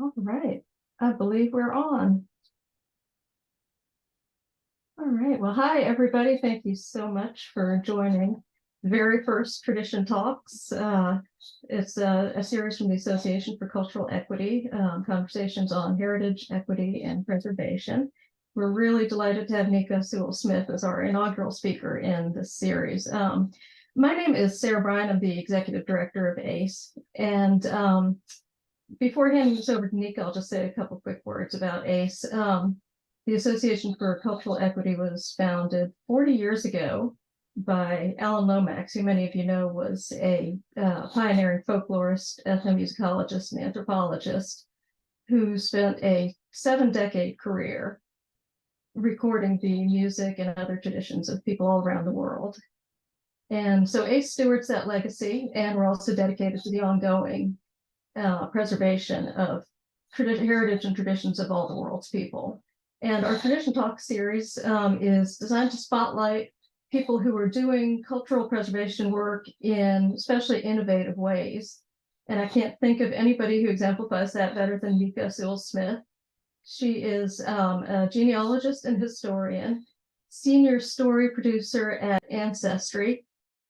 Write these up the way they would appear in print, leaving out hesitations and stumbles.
All right, I believe we're on. All right, well, hi, everybody. Thank you so much for joining the very first Tradition Talks. It's a series from the Association for Cultural Equity, conversations on heritage, equity, and preservation. We're really delighted to have Nika Sewell-Smith as our inaugural speaker in this series. My name is Sarah Bryan. I'm the executive director of ACE. And before handing this over to Nika, I'll just say a couple quick words about ACE. The Association for Cultural Equity was founded 40 years ago by Alan Lomax, who many of you know was a pioneering folklorist, ethnomusicologist, and anthropologist who spent a 7-decade career recording the music and other traditions of people all around the world. And so ACE stewards that legacy, and we're also dedicated to the ongoing preservation of heritage and traditions of all the world's people. And our Tradition Talk series is designed to spotlight people who are doing cultural preservation work in especially innovative ways. And I can't think of anybody who exemplifies that better than Nika Sewell-Smith. She is a genealogist and historian, senior story producer at Ancestry,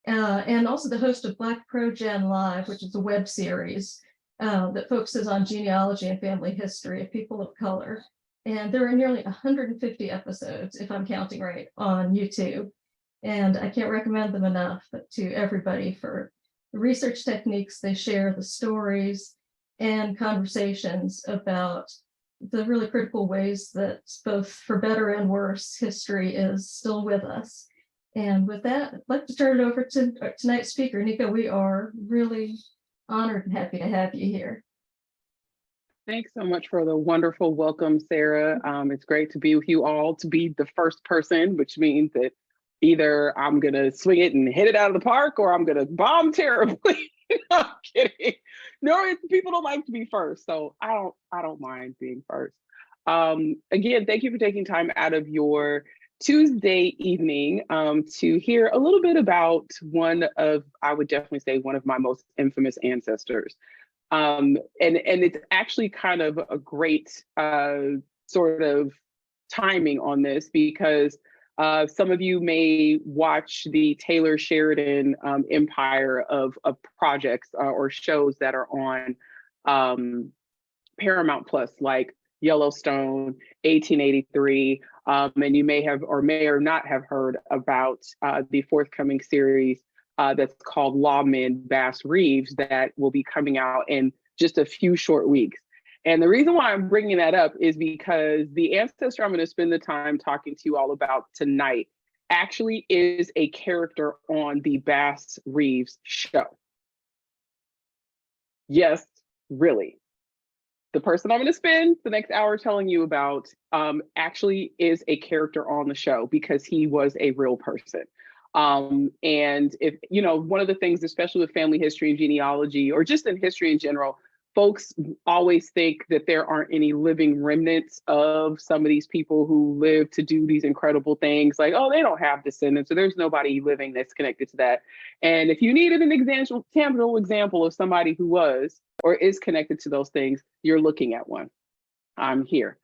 and also the host of Black Pro Gen Live, which is a web series that focuses on genealogy and family history of people of color. And there are nearly 150 episodes, if I'm counting right, on YouTube. And I can't recommend them enough to everybody for the research techniques they share, the stories, and conversations about the really critical ways that both for better and worse, history is still with us. And with that, I'd like to turn it over to tonight's speaker. Nika, we are really honored and happy to have you here. Thanks so much for the wonderful welcome, Sarah. It's great to be with you all, to be the first person, which means that either I'm gonna swing it and hit it out of the park or I'm gonna bomb terribly. I'm kidding. No, people don't like to be first, so I don't mind being first. Again, thank you for taking time out of your Tuesday evening to hear a little bit about one of, I would definitely say, one of my most infamous ancestors. And it's actually kind of a great sort of timing on this because some of you may watch the Taylor Sheridan empire of projects or shows that are on Paramount Plus, like Yellowstone, 1883, and you may have or may or not have heard about the forthcoming series that's called Lawmen Bass Reeves that will be coming out in just a few short weeks. And the reason why I'm bringing that up is because the ancestor I'm going to spend the time talking to you all about tonight actually is a character on the Bass Reeves show. Yes, really. The person I'm going to spend the next hour telling you about actually is a character on the show because he was a real person. And if, you know, one of the things, especially with family history and genealogy, or just in history in general, folks always think that there aren't any living remnants of some of these people who live to do these incredible things. Like, oh, they don't have descendants, so there's nobody living that's connected to that. And if you needed an tangible example of somebody who was or is connected to those things, you're looking at one. I'm here.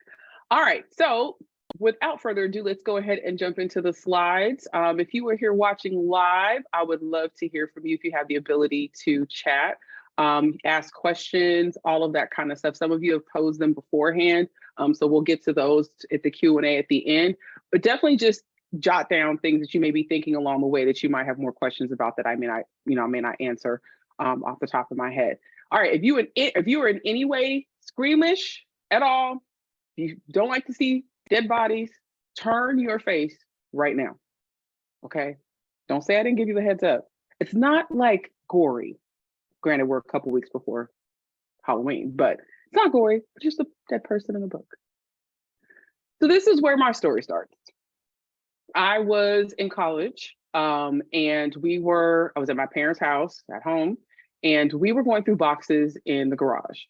All right, so without further ado, let's go ahead and jump into the slides. If you were here watching live, I would love to hear from you if you have the ability to chat, ask questions, all of that kind of stuff. Some of you have posed them beforehand, so we'll get to those at the Q&A at the end. But definitely just jot down things that you may be thinking along the way that you might have more questions about that I may not answer off the top of my head. All right, if you are in any way squeamish at all, if you don't like to see dead bodies, turn your face right now, okay? Don't say I didn't give you the heads up. It's not like gory. Granted, we're a couple weeks before Halloween, but it's not gory, it's just a dead person in a book. So this is where my story starts. I was in college and I was at my parents' house at home, and we were going through boxes in the garage.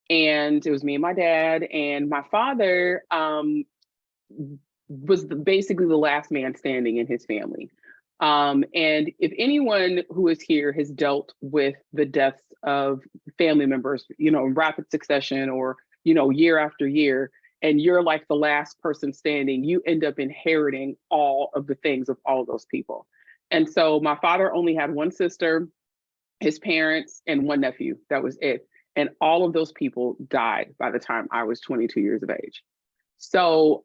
And it was me and my dad, and my father was basically the last man standing in his family. And if anyone who is here has dealt with the deaths of family members, you know, in rapid succession or year after year, and you're like the last person standing, you end up inheriting all of the things of all of those people. And so my father only had one sister, his parents, and one nephew. That was it. And all of those people died by the time I was 22 years of age. So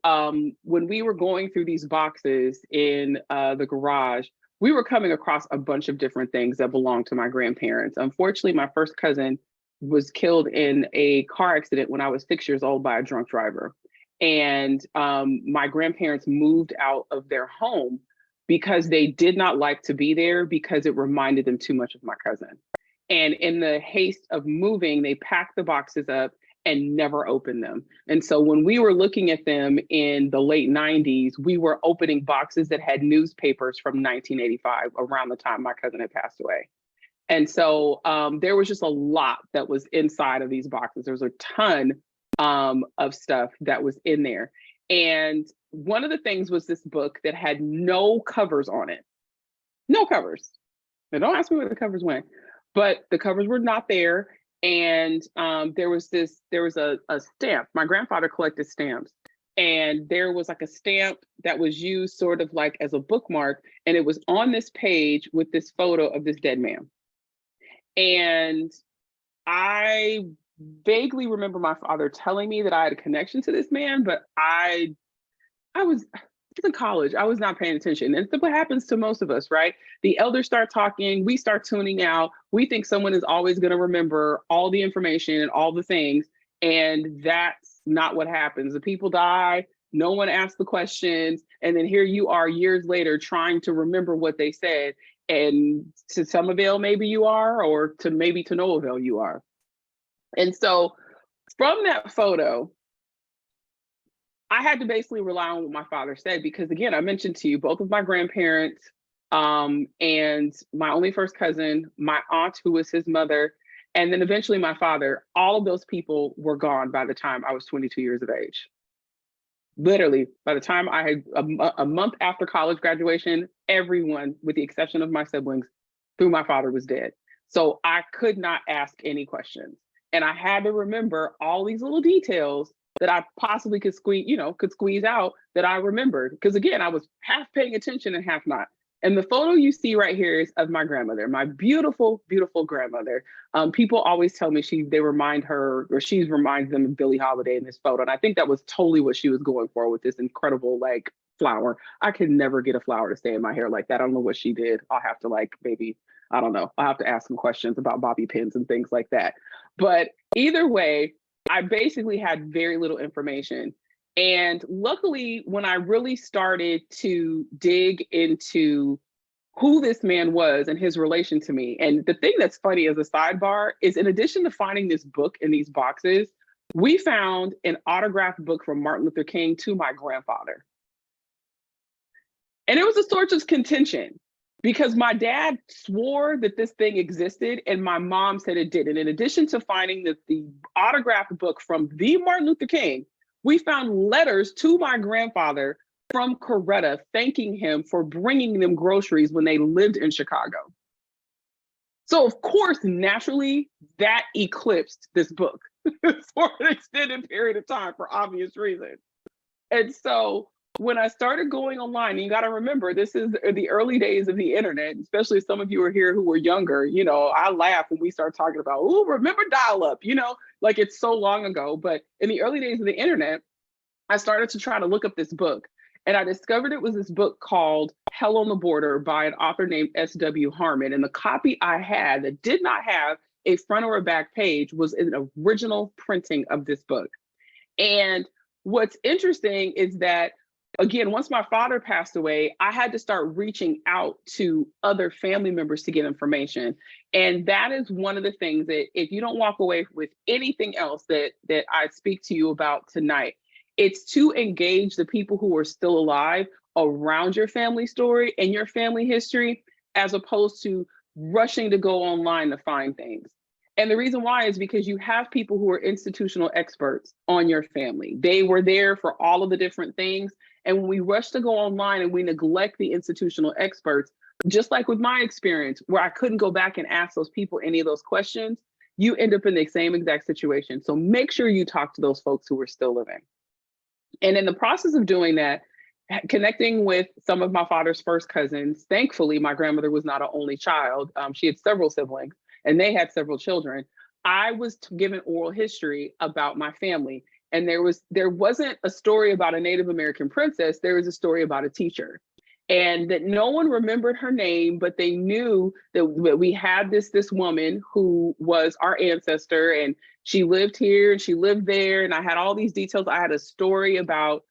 when we were going through these boxes in the garage, we were coming across a bunch of different things that belonged to my grandparents. Unfortunately, my first cousin was killed in a car accident when I was 6 years old by a drunk driver. And my grandparents moved out of their home because they did not like to be there because it reminded them too much of my cousin. And in the haste of moving, they packed the boxes up and never opened them. And so when we were looking at them in the late 90s, we were opening boxes that had newspapers from 1985, around the time my cousin had passed away. And so there was just a lot that was inside of these boxes. There was a ton of stuff that was in there. And one of the things was this book that had no covers on it. No covers. Now, don't ask me where the covers went, but the covers were not there. And there was a stamp. My grandfather collected stamps. And there was like a stamp that was used sort of like as a bookmark. And it was on this page with this photo of this dead man. And I vaguely remember my father telling me that I had a connection to this man, but I was in college. I was not paying attention. And that's what happens to most of us, right? The elders start talking, we start tuning out. We think someone is always going to remember all the information and all the things. And that's not what happens. The people die, no one asks the questions. And then here you are years later trying to remember what they said. And to some avail, maybe you are, or to maybe to no avail you are. And so from that photo, I had to basically rely on what my father said, because again, I mentioned to you, both of my grandparents and my only first cousin, my aunt, who was his mother, and then eventually my father, all of those people were gone by the time I was 22 years of age. Literally, by the time I had a month after college graduation, everyone, with the exception of my siblings, through my father, was dead. So I could not ask any questions. And I had to remember all these little details that I possibly could squeeze out that I remembered. Because again, I was half paying attention and half not. And the photo you see right here is of my grandmother, my beautiful, beautiful grandmother. People always tell me they remind her, or she reminds them of Billie Holiday in this photo. And I think that was totally what she was going for with this incredible like flower. I could never get a flower to stay in my hair like that. I don't know what she did. I'll have to I don't know. I'll have to ask some questions about bobby pins and things like that. But either way, I basically had very little information. And luckily, when I really started to dig into who this man was and his relation to me, and the thing that's funny as a sidebar is, in addition to finding this book in these boxes, we found an autographed book from Martin Luther King to my grandfather. And it was a source of contention, because my dad swore that this thing existed and my mom said it didn't. In addition to finding the autographed book from the Martin Luther King, we found letters to my grandfather from Coretta thanking him for bringing them groceries when they lived in Chicago. So of course, naturally, that eclipsed this book for an extended period of time for obvious reasons. And so when I started going online, and you got to remember, this is the early days of the internet, especially some of you are here who were younger. I laugh when we start talking about, oh, remember dial-up, like it's so long ago. But in the early days of the internet, I started to try to look up this book. And I discovered it was this book called Hell on the Border by an author named S.W. Harmon. And the copy I had that did not have a front or a back page was an original printing of this book. And what's interesting is that, again, once my father passed away, I had to start reaching out to other family members to get information. And that is one of the things that, if you don't walk away with anything else that I speak to you about tonight, it's to engage the people who are still alive around your family story and your family history, as opposed to rushing to go online to find things. And the reason why is because you have people who are institutional experts on your family. They were there for all of the different things. And when we rush to go online and we neglect the institutional experts, just like with my experience, where I couldn't go back and ask those people any of those questions, you end up in the same exact situation. So make sure you talk to those folks who are still living. And in the process of doing that, connecting with some of my father's first cousins, thankfully, my grandmother was not an only child. She had several siblings and they had several children. I was given oral history about my family. And there wasn't a story about a Native American princess. There was a story about a teacher. And that no one remembered her name, but they knew that we had this woman who was our ancestor, and she lived here and she lived there. And I had all these details. I had a story about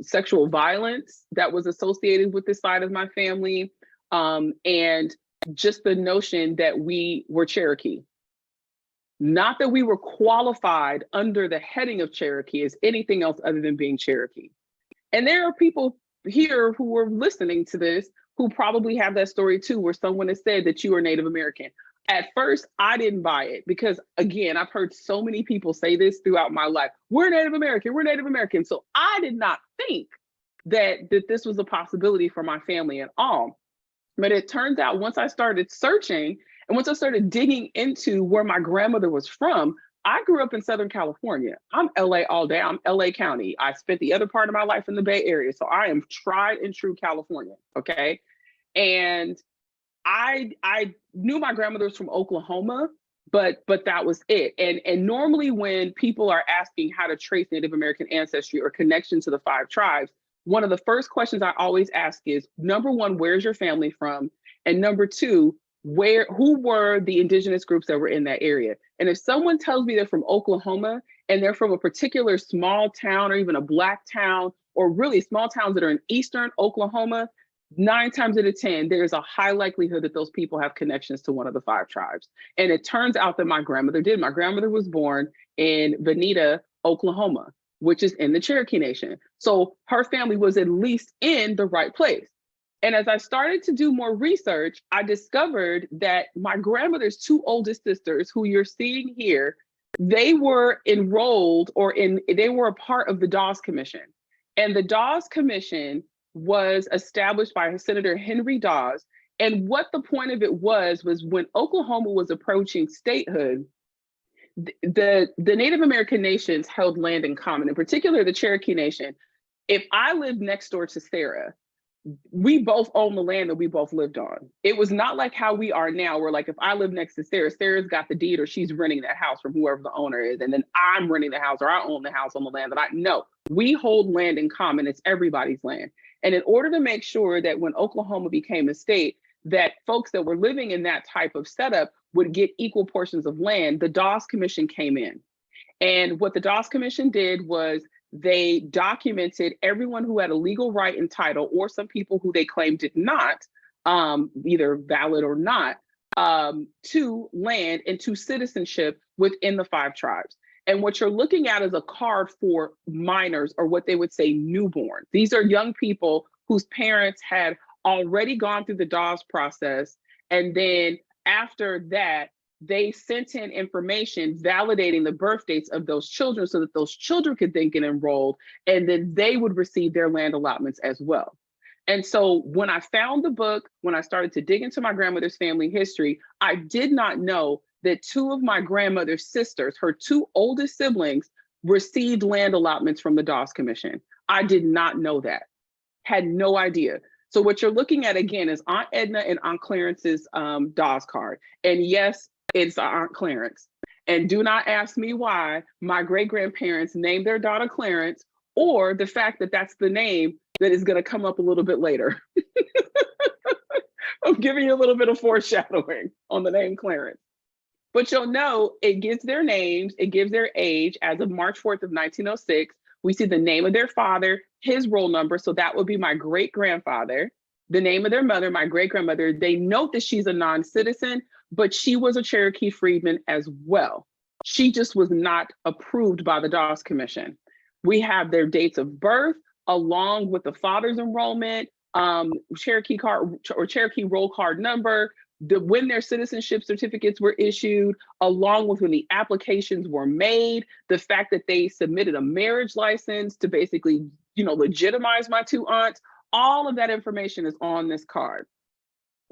sexual violence that was associated with this side of my family, and just the notion that we were Cherokee. Not that we were qualified under the heading of Cherokee as anything else other than being Cherokee. And there are people here who are listening to this who probably have that story too, where someone has said that you are Native American. At first, I didn't buy it because, again, I've heard so many people say this throughout my life. We're Native American, we're Native American. So I did not think that this was a possibility for my family at all. But it turns out once I started searching and once I started digging into where my grandmother was from, I grew up in Southern California. I'm LA all day. I'm LA County. I spent the other part of my life in the Bay Area. So I am tried and true California. Okay. And I knew my grandmother was from Oklahoma, but that was it. And normally when people are asking how to trace Native American ancestry or connection to the 5 tribes, one of the first questions I always ask is, number one, where's your family from? And number two, who were the indigenous groups that were in that area? And if someone tells me they're from Oklahoma and they're from a particular small town or even a Black town, or really small towns that are in Eastern Oklahoma, 9 times out of 10, there's a high likelihood that those people have connections to one of the 5 tribes. And it turns out that my grandmother did. My grandmother was born in Veneta, Oklahoma, which is in the Cherokee Nation. So her family was at least in the right place. And as I started to do more research, I discovered that my grandmother's 2 oldest sisters, who you're seeing here, they were enrolled they were a part of the Dawes Commission. And the Dawes Commission was established by Senator Henry Dawes. And what the point of it was when Oklahoma was approaching statehood, the Native American nations held land in common, in particular the Cherokee Nation. If I lived next door to Sarah, we both own the land that we both lived on. It was not like how we are now, where like if I live next to Sarah, Sarah's got the deed or she's renting that house from whoever the owner is, and then I'm renting the house or I own the house on the land that we hold land in common. It's everybody's land. And in order to make sure that when Oklahoma became a state, that folks that were living in that type of setup would get equal portions of land, the Dawes Commission came in. And what the Dawes Commission did was they documented everyone who had a legal right and title, or some people who they claimed did not, either valid or not, to land and to citizenship within the 5 tribes. And what you're looking at is a card for minors, or what they would say newborn. These are young people whose parents had already gone through the Dawes process. And then after that, they sent in information validating the birth dates of those children so that those children could then get enrolled, and then they would receive their land allotments as well. And so when I found the book, when I started to dig into my grandmother's family history, I did not know that 2 of my grandmother's sisters, her 2 oldest siblings, received land allotments from the Dawes Commission. I did not know that, had no idea. So what you're looking at again is Aunt Edna and Aunt Clarence's Dawes card. And yes, it's Aunt Clarence. And do not ask me why my great-grandparents named their daughter Clarence, or the fact that that's the name that is going to come up a little bit later. I'm giving you a little bit of foreshadowing on the name Clarence. But you'll know it gives their names, it gives their age. As of March 4th of 1906, we see the name of their father, his roll number, so that would be my great-grandfather, the name of their mother, my great-grandmother. They note that she's a non-citizen, but she was a Cherokee freedman as well. She just was not approved by the Dawes Commission. We have their dates of birth, along with the father's enrollment, Cherokee card or Cherokee roll card number, when their citizenship certificates were issued, along with when the applications were made, the fact that they submitted a marriage license to basically, legitimize my 2 aunts. All of that information is on this card.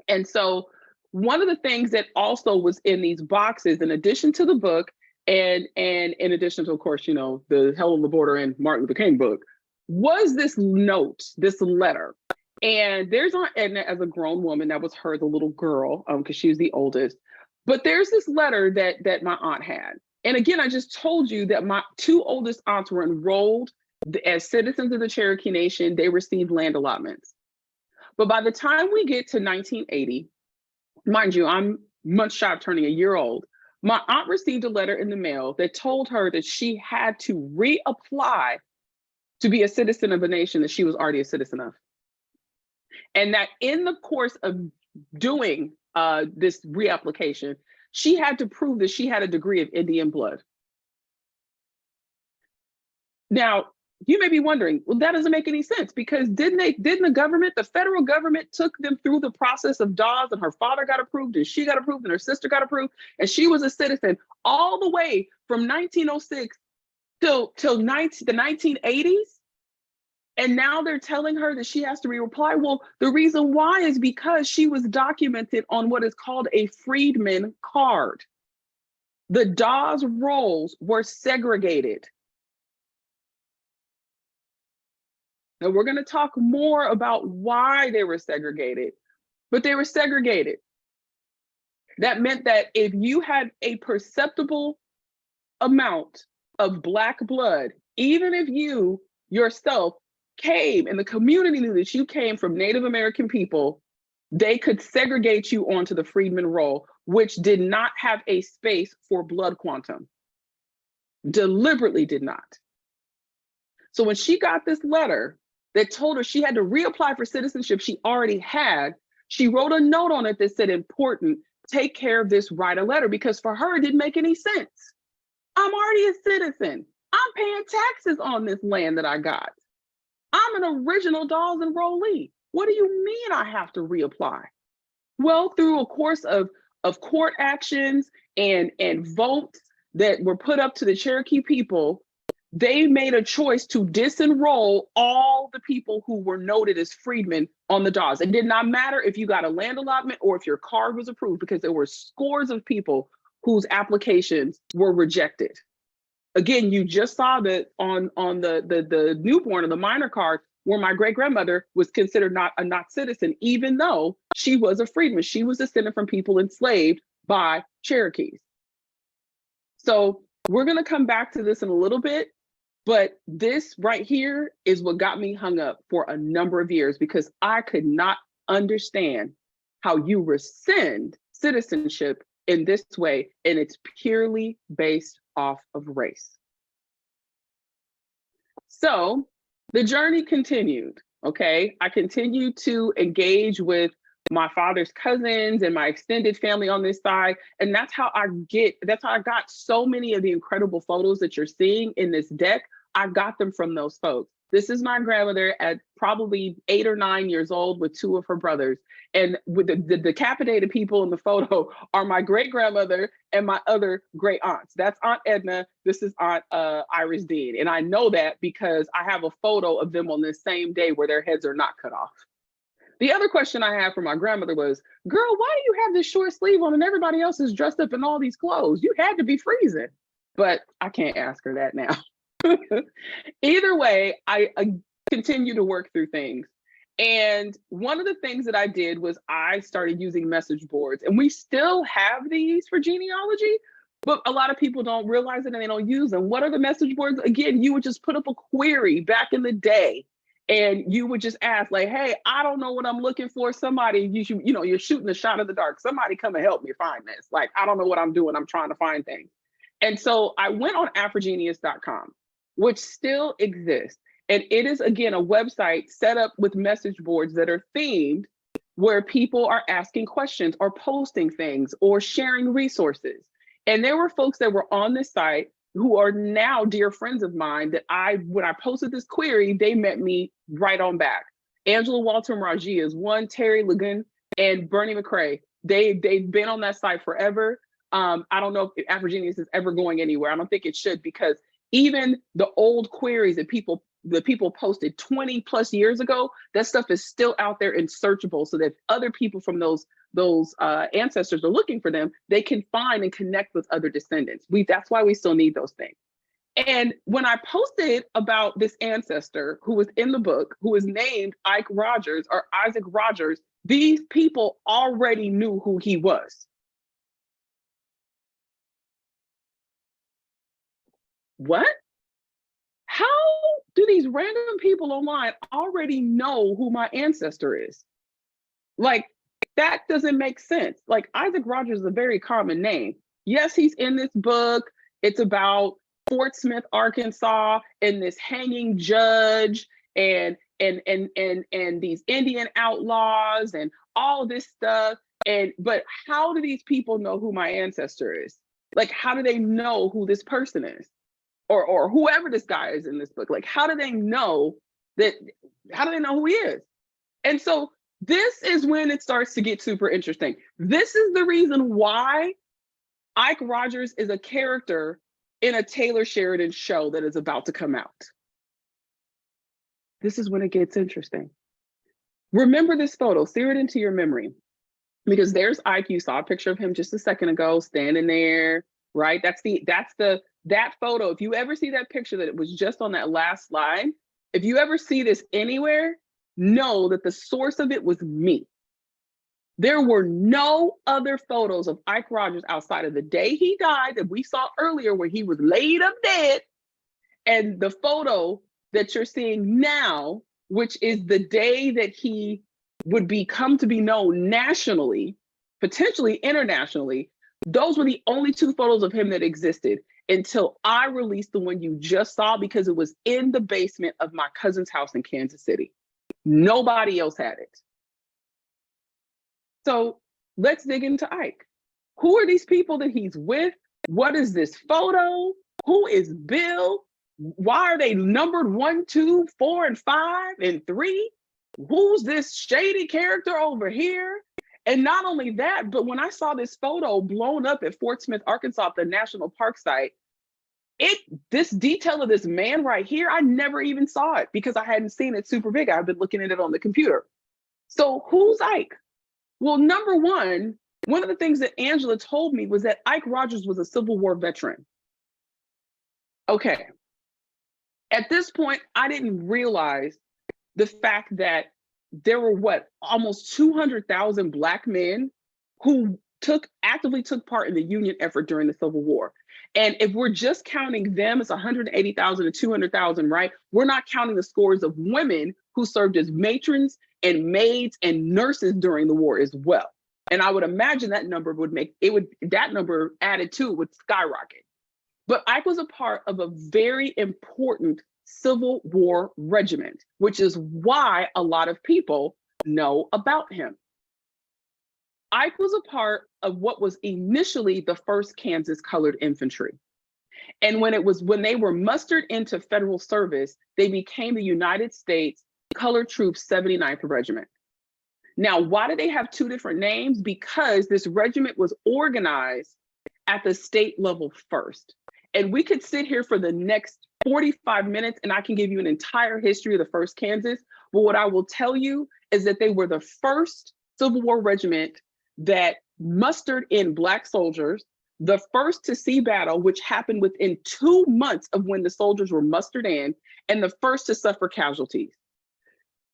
And so one of the things that also was in these boxes, in addition to the book, and in addition to, of course, you know, the Hell on the Border and Martin Luther King book, was this note, this letter. And there's Aunt Edna as a grown woman. That was her, the little girl, because she was the oldest. But there's this letter that my aunt had. And again, I just told you that my two oldest aunts were enrolled as citizens of the Cherokee Nation. They received land allotments. But by the time we get to 1980, mind you, I'm much shy of turning a year old, my aunt received a letter in the mail that told her that she had to reapply to be a citizen of a nation that she was already a citizen of. And that in the course of doing this reapplication, she had to prove that she had a degree of Indian blood. Now, you may be wondering, well, that doesn't make any sense, because didn't the government, the federal government, took them through the process of Dawes, and her father got approved, and she got approved, and her sister got approved, and she was a citizen all the way from 1906 till the 1980s? And now they're telling her that she has to reapply. Well, the reason why is because she was documented on what is called a freedman card. The Dawes rolls were segregated. Now, we're going to talk more about why they were segregated, but they were segregated. That meant that if you had a perceptible amount of Black blood, even if you yourself came and the community knew that you came from Native American people, they could segregate you onto the freedman roll, which did not have a space for blood quantum. Deliberately did not. So when she got this letter that told her she had to reapply for citizenship she already had, she wrote a note on it that said, important, take care of this, write a letter, because for her, it didn't make any sense. I'm already a citizen. I'm paying taxes on this land that I got. I'm an original Dawes enrollee. What do you mean I have to reapply? Well, through a course of court actions and votes that were put up to the Cherokee people, they made a choice to disenroll all the people who were noted as freedmen on the Dawes. It did not matter if you got a land allotment or if your card was approved, because there were scores of people whose applications were rejected. Again, you just saw that on the newborn or the minor card, where my great-grandmother was considered not citizen, even though she was a freedman. She was descended from people enslaved by Cherokees. So we're going to come back to this in a little bit, but this right here is what got me hung up for a number of years, because I could not understand how you rescind citizenship in this way, and it's purely based off of race. So the journey continued, okay? I continued to engage with my father's cousins and my extended family on this side. And that's how I got so many of the incredible photos that you're seeing in this deck. I got them from those folks. This is my grandmother at probably 8 or 9 years old with 2 of her brothers. And with the decapitated people in the photo are my great grandmother and my other great aunts. That's Aunt Edna. This is Aunt Iris Dean. And I know that because I have a photo of them on this same day where their heads are not cut off. The other question I had for my grandmother was, girl, why do you have this short sleeve on and everybody else is dressed up in all these clothes? You had to be freezing. But I can't ask her that now. Either way, I continue to work through things. And one of the things that I did was I started using message boards, and we still have these for genealogy, but a lot of people don't realize it and they don't use them. What are the message boards? Again, you would just put up a query back in the day, and you would just ask, like, hey, I don't know what I'm looking for. Somebody, you're shooting a shot in the dark. Somebody come and help me find this. Like, I don't know what I'm doing. I'm trying to find things. And so I went on Afrogenius.com, which still exists. And it is, again, a website set up with message boards that are themed, where people are asking questions or posting things or sharing resources. And there were folks that were on this site who are now dear friends of mine that when I posted this query, they met me right on back. Angela Walton Raji is one, Terry Lagun and Bernie McCrae. They've been on that site forever. I don't know if Afrogenius is ever going anywhere. I don't think it should, because even the old queries that people the people posted 20 plus years ago, that stuff is still out there and searchable, so that other people from those ancestors are looking for them, they can find and connect with other descendants. That's why we still need those things. And when I posted about this ancestor who was in the book, who is named Ike Rogers or Isaac Rogers, these people already knew who he was. What? How do these random people online already know who my ancestor is? Like, that doesn't make sense. Like, Isaac Rogers is a very common name. Yes, he's in this book. It's about Fort Smith, Arkansas, and this hanging judge and these Indian outlaws and all this stuff. But how do these people know who my ancestor is? Like, how do they know who this person is? Or whoever this guy is in this book? Like, how do they know that? How do they know who he is? And so this is when it starts to get super interesting. This is the reason why Ike Rogers is a character in a Taylor Sheridan show that is about to come out. This is when it gets interesting. Remember this photo, sear it into your memory, because there's Ike. You saw a picture of him just a second ago, standing there, right? That photo. If you ever see that picture that it was just on that last slide, if you ever see this anywhere, know that the source of it was me. There were no other photos of Ike Rogers outside of the day he died that we saw earlier, where he was laid up dead, and the photo that you're seeing now, which is the day that he would come to be known nationally, potentially internationally. Those were the only two photos of him that existed until I released the one you just saw, because it was in the basement of my cousin's house in Kansas City. Nobody else had it. So let's dig into Ike. Who are these people that he's with? What is this photo? Who is Bill? Why are they numbered 1, 2, 4, and 5, and 3? Who's this shady character over here? And not only that, but when I saw this photo blown up at Fort Smith, Arkansas, the national park site, this detail of this man right here, I never even saw it because I hadn't seen it super big. I've been looking at it on the computer. So who's Ike? Well, number one of the things that Angela told me was that Ike Rogers was a Civil War veteran. Okay. At this point, I didn't realize the fact that there were almost 200,000 Black men who actively took part in the Union effort during the Civil War. And if we're just counting them, it's 180,000 to 200,000, right? We're not counting the scores of women who served as matrons and maids and nurses during the war as well. And I would imagine that number that number added to it would skyrocket. But Ike was a part of a very important Civil War regiment, which is why a lot of people know about him. Ike was a part of what was initially the 1st Kansas Colored Infantry. And when they were mustered into federal service, they became the United States Colored Troops 79th Regiment. Now, why do they have two different names? Because this regiment was organized at the state level first. And we could sit here for the next 45 minutes and I can give you an entire history of the 1st Kansas. But what I will tell you is that they were the first Civil War regiment that mustered in Black soldiers, the first to see battle, which happened within 2 months of when the soldiers were mustered in, and the first to suffer casualties.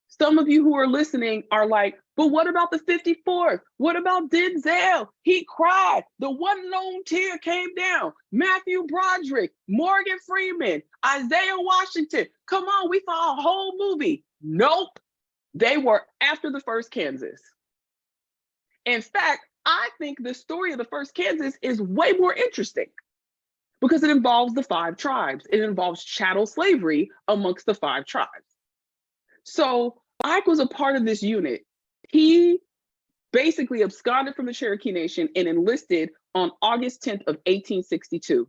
Some of you who are listening are like, but what about the 54th? What about Denzel? He cried. The one lone tear came down. Matthew Broderick, Morgan Freeman, Isaiah Washington. Come on, we saw a whole movie. Nope. They were after the 1st Kansas. In fact, I think the story of the 1st Kansas is way more interesting because it involves the 5 tribes. It involves chattel slavery amongst the 5 tribes. So Ike was a part of this unit. He basically absconded from the Cherokee Nation and enlisted on August 10th of 1862.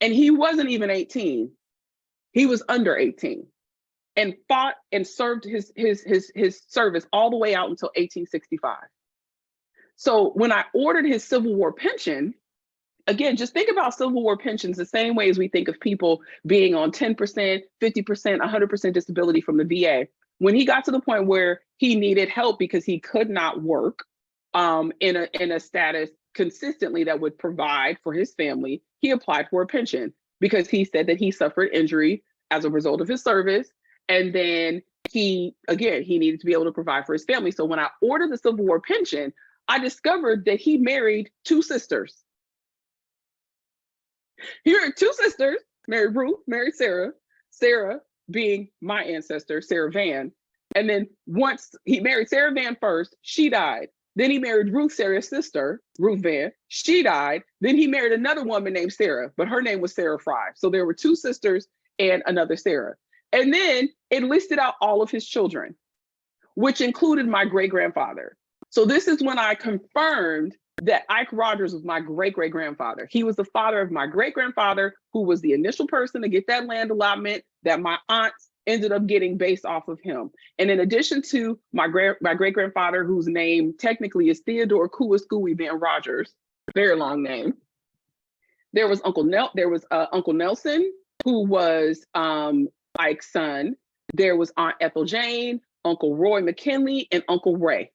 And he wasn't even 18. He was under 18 and fought and served his service all the way out until 1865. So when I ordered his Civil War pension, again, just think about Civil War pensions the same way as we think of people being on 10%, 50%, 100% disability from the VA. When he got to the point where he needed help because he could not work in a status consistently that would provide for his family, he applied for a pension because he said that he suffered injury as a result of his service. And then he needed to be able to provide for his family. So when I ordered the Civil War pension, I discovered that he married two sisters. He married two sisters, married Ruth, married Sarah, Sarah being my ancestor, Sarah Van. And then once he married Sarah Van first, she died. Then he married Ruth, Sarah's sister, Ruth Van. She died. Then he married another woman named Sarah, but her name was Sarah Fry. So there were two sisters and another Sarah. And then it listed out all of his children, which included my great-grandfather. So this is when I confirmed that Ike Rogers was my great-great-grandfather. He was the father of my great-grandfather, who was the initial person to get that land allotment that my aunts ended up getting based off of him. And in addition to my great-grandfather, whose name technically is Theodore Kouaskoui Van Rogers, very long name, there was Uncle Nelson, who was Ike's son. There was Aunt Ethel Jane, Uncle Roy McKinley, and Uncle Ray.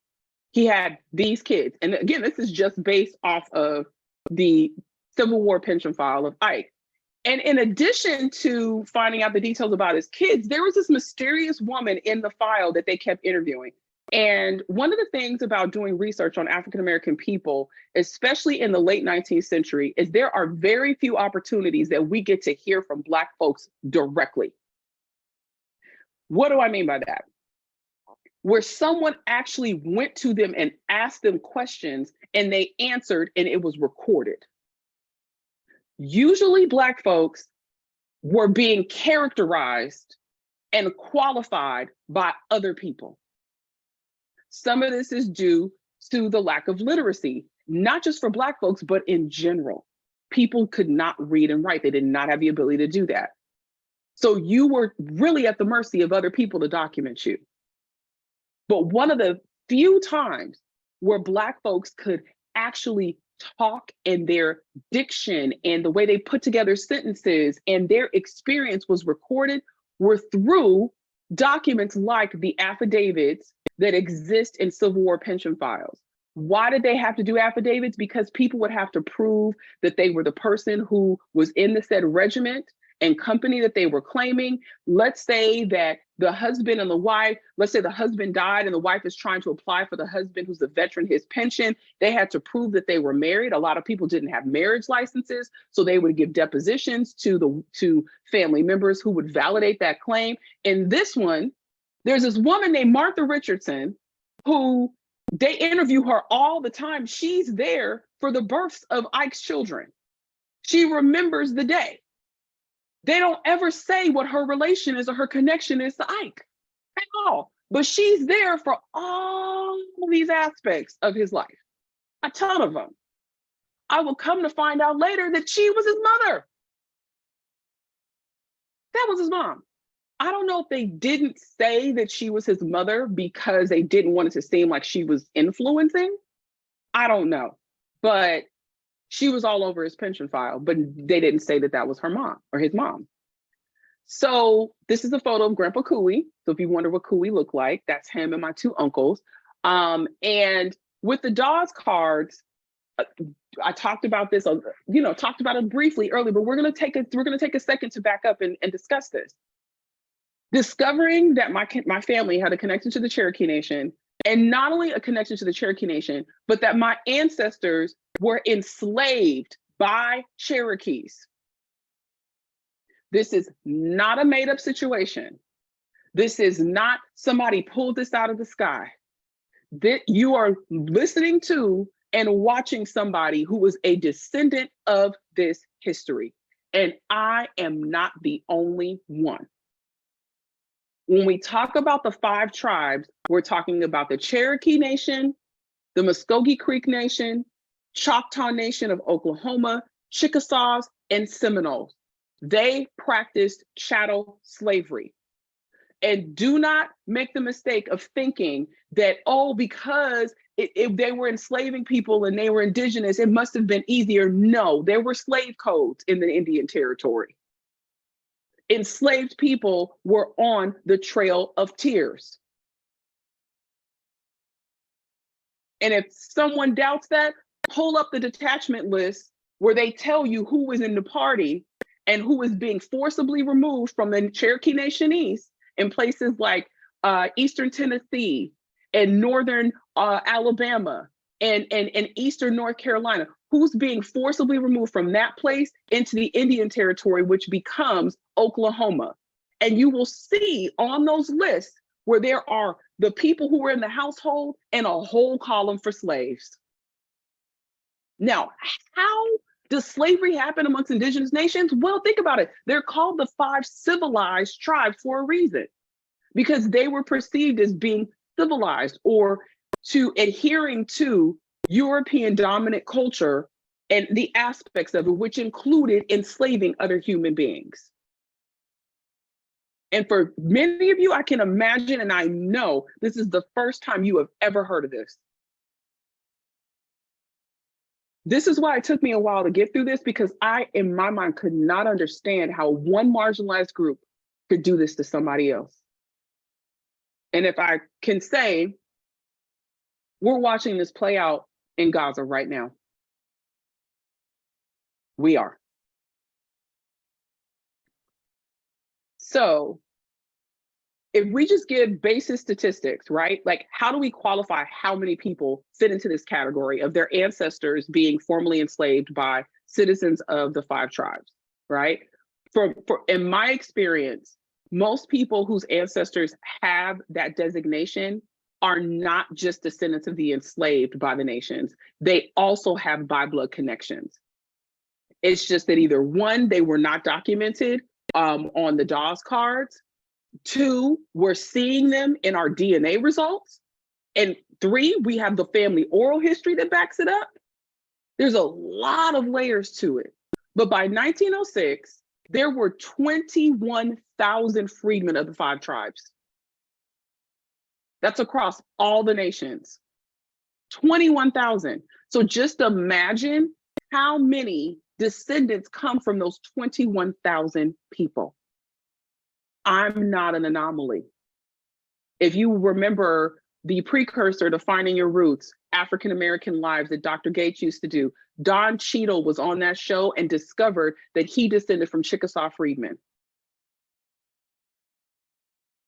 He had these kids. And again, this is just based off of the Civil War pension file of Ike. And in addition to finding out the details about his kids, there was this mysterious woman in the file that they kept interviewing. And one of the things about doing research on African-American people, especially in the late 19th century, is there are very few opportunities that we get to hear from Black folks directly. What do I mean by that? Where someone actually went to them and asked them questions and they answered and it was recorded. Usually Black folks were being characterized and qualified by other people. Some of this is due to the lack of literacy, not just for Black folks, but in general. People could not read and write. They did not have the ability to do that. So you were really at the mercy of other people to document you. But one of the few times where Black folks could actually talk, and their diction and the way they put together sentences and their experience was recorded were through documents like the affidavits that exist in Civil War pension files. Why did they have to do affidavits? Because people would have to prove that they were the person who was in the said regiment and company that they were claiming. Let's say that the husband and the wife, let's say the husband died and the wife is trying to apply for the husband who's a veteran, his pension. They had to prove that they were married. A lot of people didn't have marriage licenses, so they would give depositions to family members who would validate that claim. In this one, there's this woman named Martha Richardson who they interview her all the time. She's there for the births of Ike's children. She remembers the day. They don't ever say what her relation is or her connection is to Ike at all, but she's there for all these aspects of his life, a ton of them. I will come to find out later that she was his mother. That was his mom. I don't know if they didn't say that she was his mother because they didn't want it to seem like she was influencing. I don't know, but she was all over his pension file, but they didn't say that that was her mom or his mom. So this is a photo of Grandpa Cooey. So if you wonder what Cooey looked like, that's him and my two uncles. And with the Dawes cards, I talked about this, talked about it briefly earlier, but we're gonna take a second to back up and discuss this. Discovering that my family had a connection to the Cherokee Nation, and not only a connection to the Cherokee Nation, but that my ancestors were enslaved by Cherokees. This is not a made-up situation. This is not somebody pulled this out of the sky. That you are listening to and watching somebody who was a descendant of this history. And I am not the only one. When we talk about the 5 tribes, we're talking about the Cherokee Nation, the Muskogee Creek Nation, Choctaw Nation of Oklahoma, Chickasaws, and Seminoles. They practiced chattel slavery. And do not make the mistake of thinking that, because if they were enslaving people and they were indigenous, it must have been easier. No, there were slave codes in the Indian Territory. Enslaved people were on the Trail of Tears. And if someone doubts that, pull up the detachment list where they tell you who was in the party and who is being forcibly removed from the Cherokee Nation East in places like Eastern Tennessee and Northern Alabama and Eastern North Carolina, who's being forcibly removed from that place into the Indian Territory, which becomes Oklahoma. And you will see on those lists where there are the people who were in the household and a whole column for slaves. Now, how does slavery happen amongst indigenous nations? Well, think about it. They're called the 5 civilized tribes for a reason, because they were perceived as being civilized or to adhering to European dominant culture and the aspects of it, which included enslaving other human beings. And for many of you, I can imagine, and I know this is the first time you have ever heard of this. This is why it took me a while to get through this, because I, in my mind, could not understand how one marginalized group could do this to somebody else. And if I can say, we're watching this play out in Gaza right now. We are. So if we just give basic statistics, right? Like, how do we qualify how many people fit into this category of their ancestors being formerly enslaved by citizens of the 5 tribes, right? In my experience, most people whose ancestors have that designation are not just descendants of the enslaved by the nations. They also have by blood connections. It's just that either 1, they were not documented on the Dawes cards. 2, we're seeing them in our DNA results. And 3, we have the family oral history that backs it up. There's a lot of layers to it. But by 1906, there were 21,000 freedmen of the 5 tribes. That's across all the nations. 21,000. So just imagine how many descendants come from those 21,000 people. I'm not an anomaly. If you remember the precursor to Finding Your Roots, African American Lives, that Dr. Gates used to do, Don Cheadle was on that show and discovered that he descended from Chickasaw freedmen.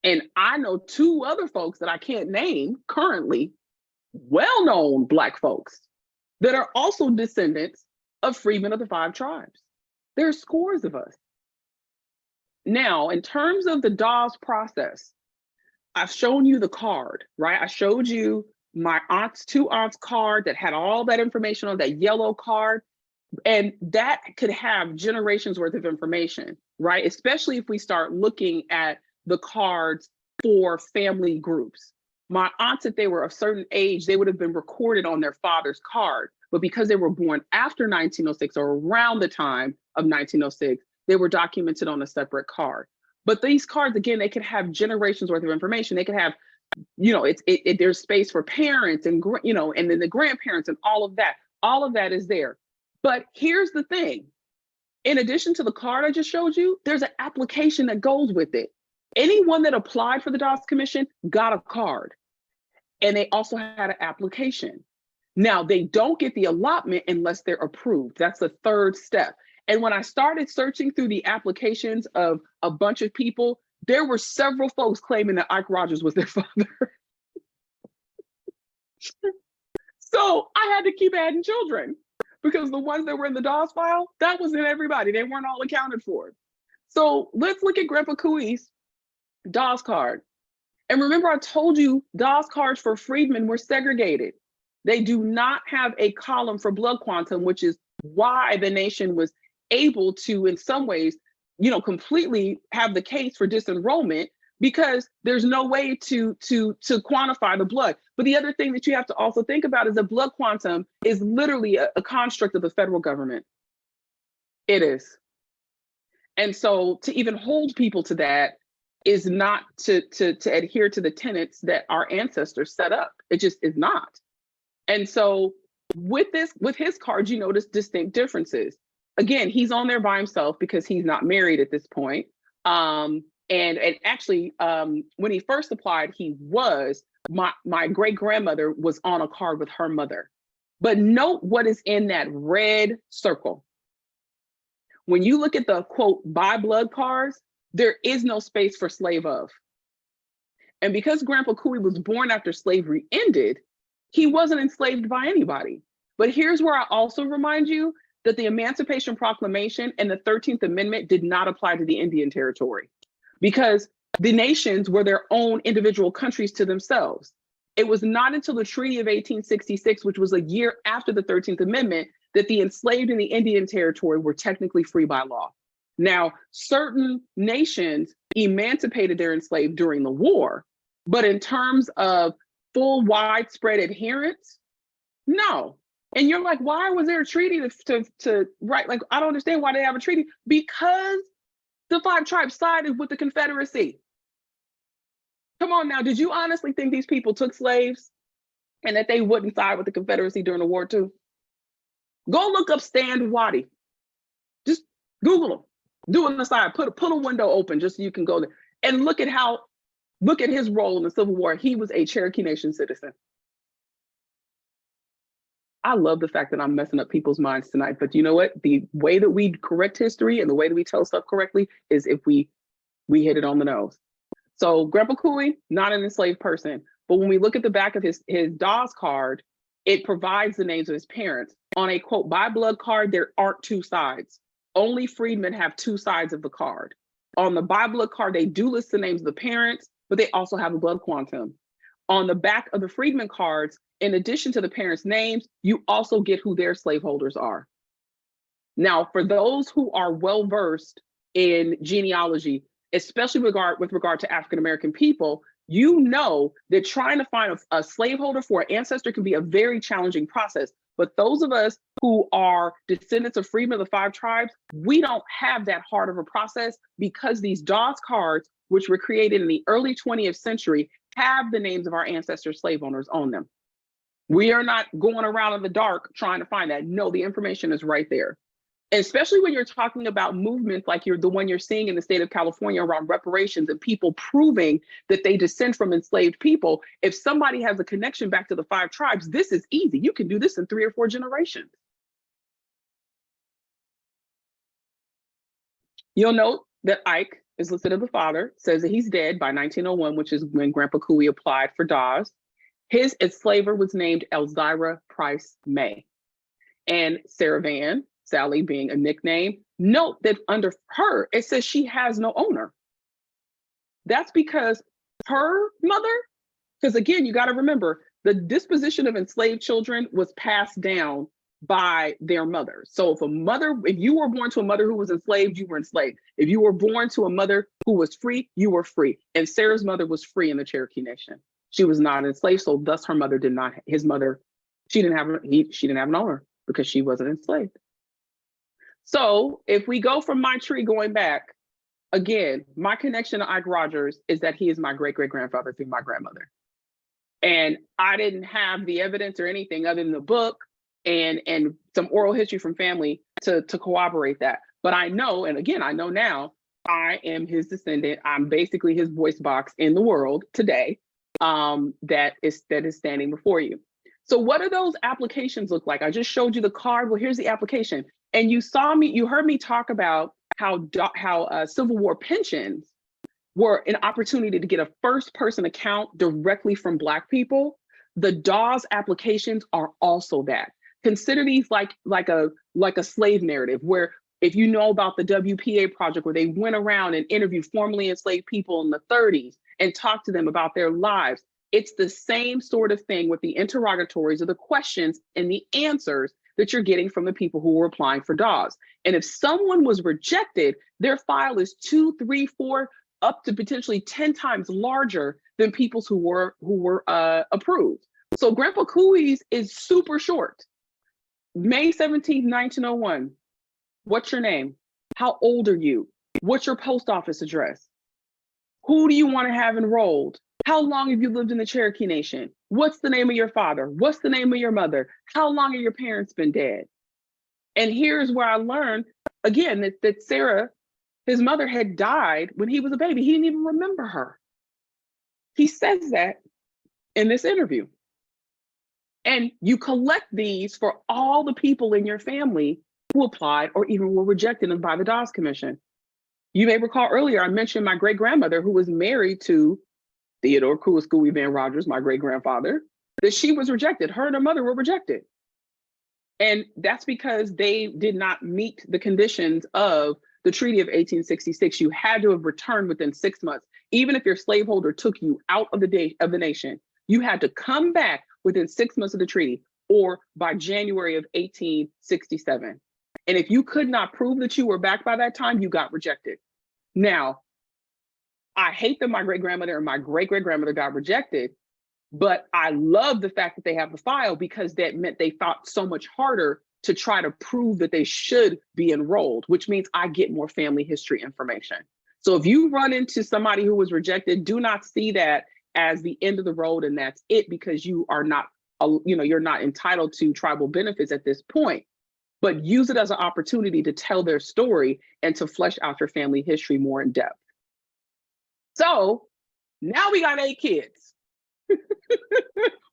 And I know 2 other folks that I can't name currently, well-known Black folks, that are also descendants of freedmen of the 5 tribes. There are scores of us. Now, in terms of the Dawes process, I've shown you the card, right? I showed you my 2 aunts card that had all that information on that yellow card. And that could have generations worth of information, right? Especially if we start looking at the cards for family groups. My aunts, if they were a certain age, they would have been recorded on their father's card. But because they were born after 1906 or around the time of 1906, they were documented on a separate card. But these cards, again, they could have generations worth of information. They could have, you know, there's space for parents and, you know, and then the grandparents and all of that. All of that is there. But here's the thing. In addition to the card I just showed you, there's an application that goes with it. Anyone that applied for the Dawes Commission got a card. And they also had an application. Now, they don't get the allotment unless they're approved. That's the 3rd step. And when I started searching through the applications of a bunch of people, there were several folks claiming that Ike Rogers was their father. So I had to keep adding children, because the ones that were in the Dawes file, that wasn't everybody. They weren't all accounted for. So let's look at Grandpa Cooey's Dawes card. And remember, I told you Dawes cards for freedmen were segregated. They do not have a column for blood quantum, which is why the nation was able to, in some ways, you know, completely have the case for disenrollment, because there's no way to quantify the blood. But the other thing that you have to also think about is that blood quantum is literally a construct of the federal government. It is. And so to even hold people to that is not to adhere to the tenets that our ancestors set up. It just is not. And so with his cards, you notice distinct differences. Again, he's on there by himself because he's not married at this point. And actually, when he first applied, he was, my great grandmother was on a card with her mother. But note what is in that red circle. When you look at the quote by blood cards, there is no space for slave of. And because Grandpa Cooey was born after slavery ended, he wasn't enslaved by anybody. But here's where I also remind you that the Emancipation Proclamation and the 13th Amendment did not apply to the Indian Territory, because the nations were their own individual countries to themselves. It was not until the Treaty of 1866, which was a year after the 13th Amendment, that the enslaved in the Indian Territory were technically free by law. Now, certain nations emancipated their enslaved during the war, but in terms of full widespread adherence, no. And you're like, why was there a treaty to write? Like, I don't understand why they have a treaty. Because the 5 tribes sided with the Confederacy. Come on now, did you honestly think these people took slaves and that they wouldn't side with the Confederacy during the war too? Go look up Stand Watie. Just Google him. Do it on the side. Put a window open just so you can go there and look at his role in the Civil War. He was a Cherokee Nation citizen. I love the fact that I'm messing up people's minds tonight, but you know what? The way that we correct history and the way that we tell stuff correctly is if we hit it on the nose. So Grandpa Cooey, not an enslaved person, but when we look at the back of his Dawes card, it provides the names of his parents. On a quote by blood card, there aren't 2 sides. Only freedmen have 2 sides of the card. On the by blood card, they do list the names of the parents, but they also have a blood quantum. On the back of the freedmen cards, in addition to the parents' names, you also get who their slaveholders are. Now, for those who are well-versed in genealogy, especially with regard to African-American people, you know that trying to find a slaveholder for an ancestor can be a very challenging process. But those of us who are descendants of freedmen of the 5 tribes, we don't have that hard of a process because these Dawes cards, which were created in the early 20th century, have the names of our ancestor slave owners on them. We are not going around in the dark trying to find that. No, the information is right there. And especially when you're talking about movements like the one you're seeing in the state of California around reparations and people proving that they descend from enslaved people. If somebody has a connection back to the 5 tribes, this is easy. You can do this in 3 or 4 generations. You'll note that Ike is listed as the father, says that he's dead by 1901, which is when Grandpa Cooey applied for Dawes. His enslaver was named Elzira Price May. And Sarah Van, Sally being a nickname, note that under her, it says she has no owner. That's because her mother, because again, you got to remember, the disposition of enslaved children was passed down by their mother. So if you were born to a mother who was enslaved, you were enslaved. If you were born to a mother who was free, you were free. And Sarah's mother was free in the Cherokee Nation. She was not enslaved, so thus her mother did not, his mother, she didn't have an owner because she wasn't enslaved. So if we go from my tree going back, again, my connection to Ike Rogers is that he is my great-great-grandfather through my grandmother. And I didn't have the evidence or anything other than the book and some oral history from family to corroborate that. But I know, and again, I know now, I am his descendant. I'm basically his voice box in the world today. That is standing before you. So what do those applications look like? I just showed you the card. Well, here's the application. And you heard me talk about how Civil War pensions were an opportunity to get a first person account directly from Black people. The Dawes applications are also that. Consider these like a slave narrative, where if you know about the WPA project, where they went around and interviewed formerly enslaved people in the 30s and talked to them about their lives. It's the same sort of thing with the interrogatories or the questions and the answers that you're getting from the people who were applying for Dawes. And if someone was rejected, their file is 2, 3, 4, up to potentially 10 times larger than people's who were approved. So Grandpa Cooey's is super short. May 17th, 1901. What's your name? How old are you? What's your post office address? Who do you want to have enrolled? How long have you lived in the Cherokee Nation? What's the name of your father? What's the name of your mother? How long have your parents been dead? And here's where I learned, again, that Sarah, his mother, had died when he was a baby. He didn't even remember her. He says that in this interview. And you collect these for all the people in your family who applied or even were rejected by the Dawes Commission. You may recall earlier, I mentioned my great-grandmother who was married to Theodore Kouaskoui Van Rogers, my great-grandfather, that she was rejected. Her and her mother were rejected. And that's because they did not meet the conditions of the Treaty of 1866. You had to have returned within 6 months. Even if your slaveholder took you out of the nation, you had to come back within 6 months of the treaty or by January of 1867. And if you could not prove that you were back by that time, you got rejected. Now, I hate that my great-grandmother and my great-great-grandmother got rejected, but I love the fact that they have the file because that meant they fought so much harder to try to prove that they should be enrolled, which means I get more family history information. So if you run into somebody who was rejected, do not see that as the end of the road and that's it, because you are not, you're not entitled to tribal benefits at this point, but use it as an opportunity to tell their story and to flesh out your family history more in depth. So now we got 8 kids.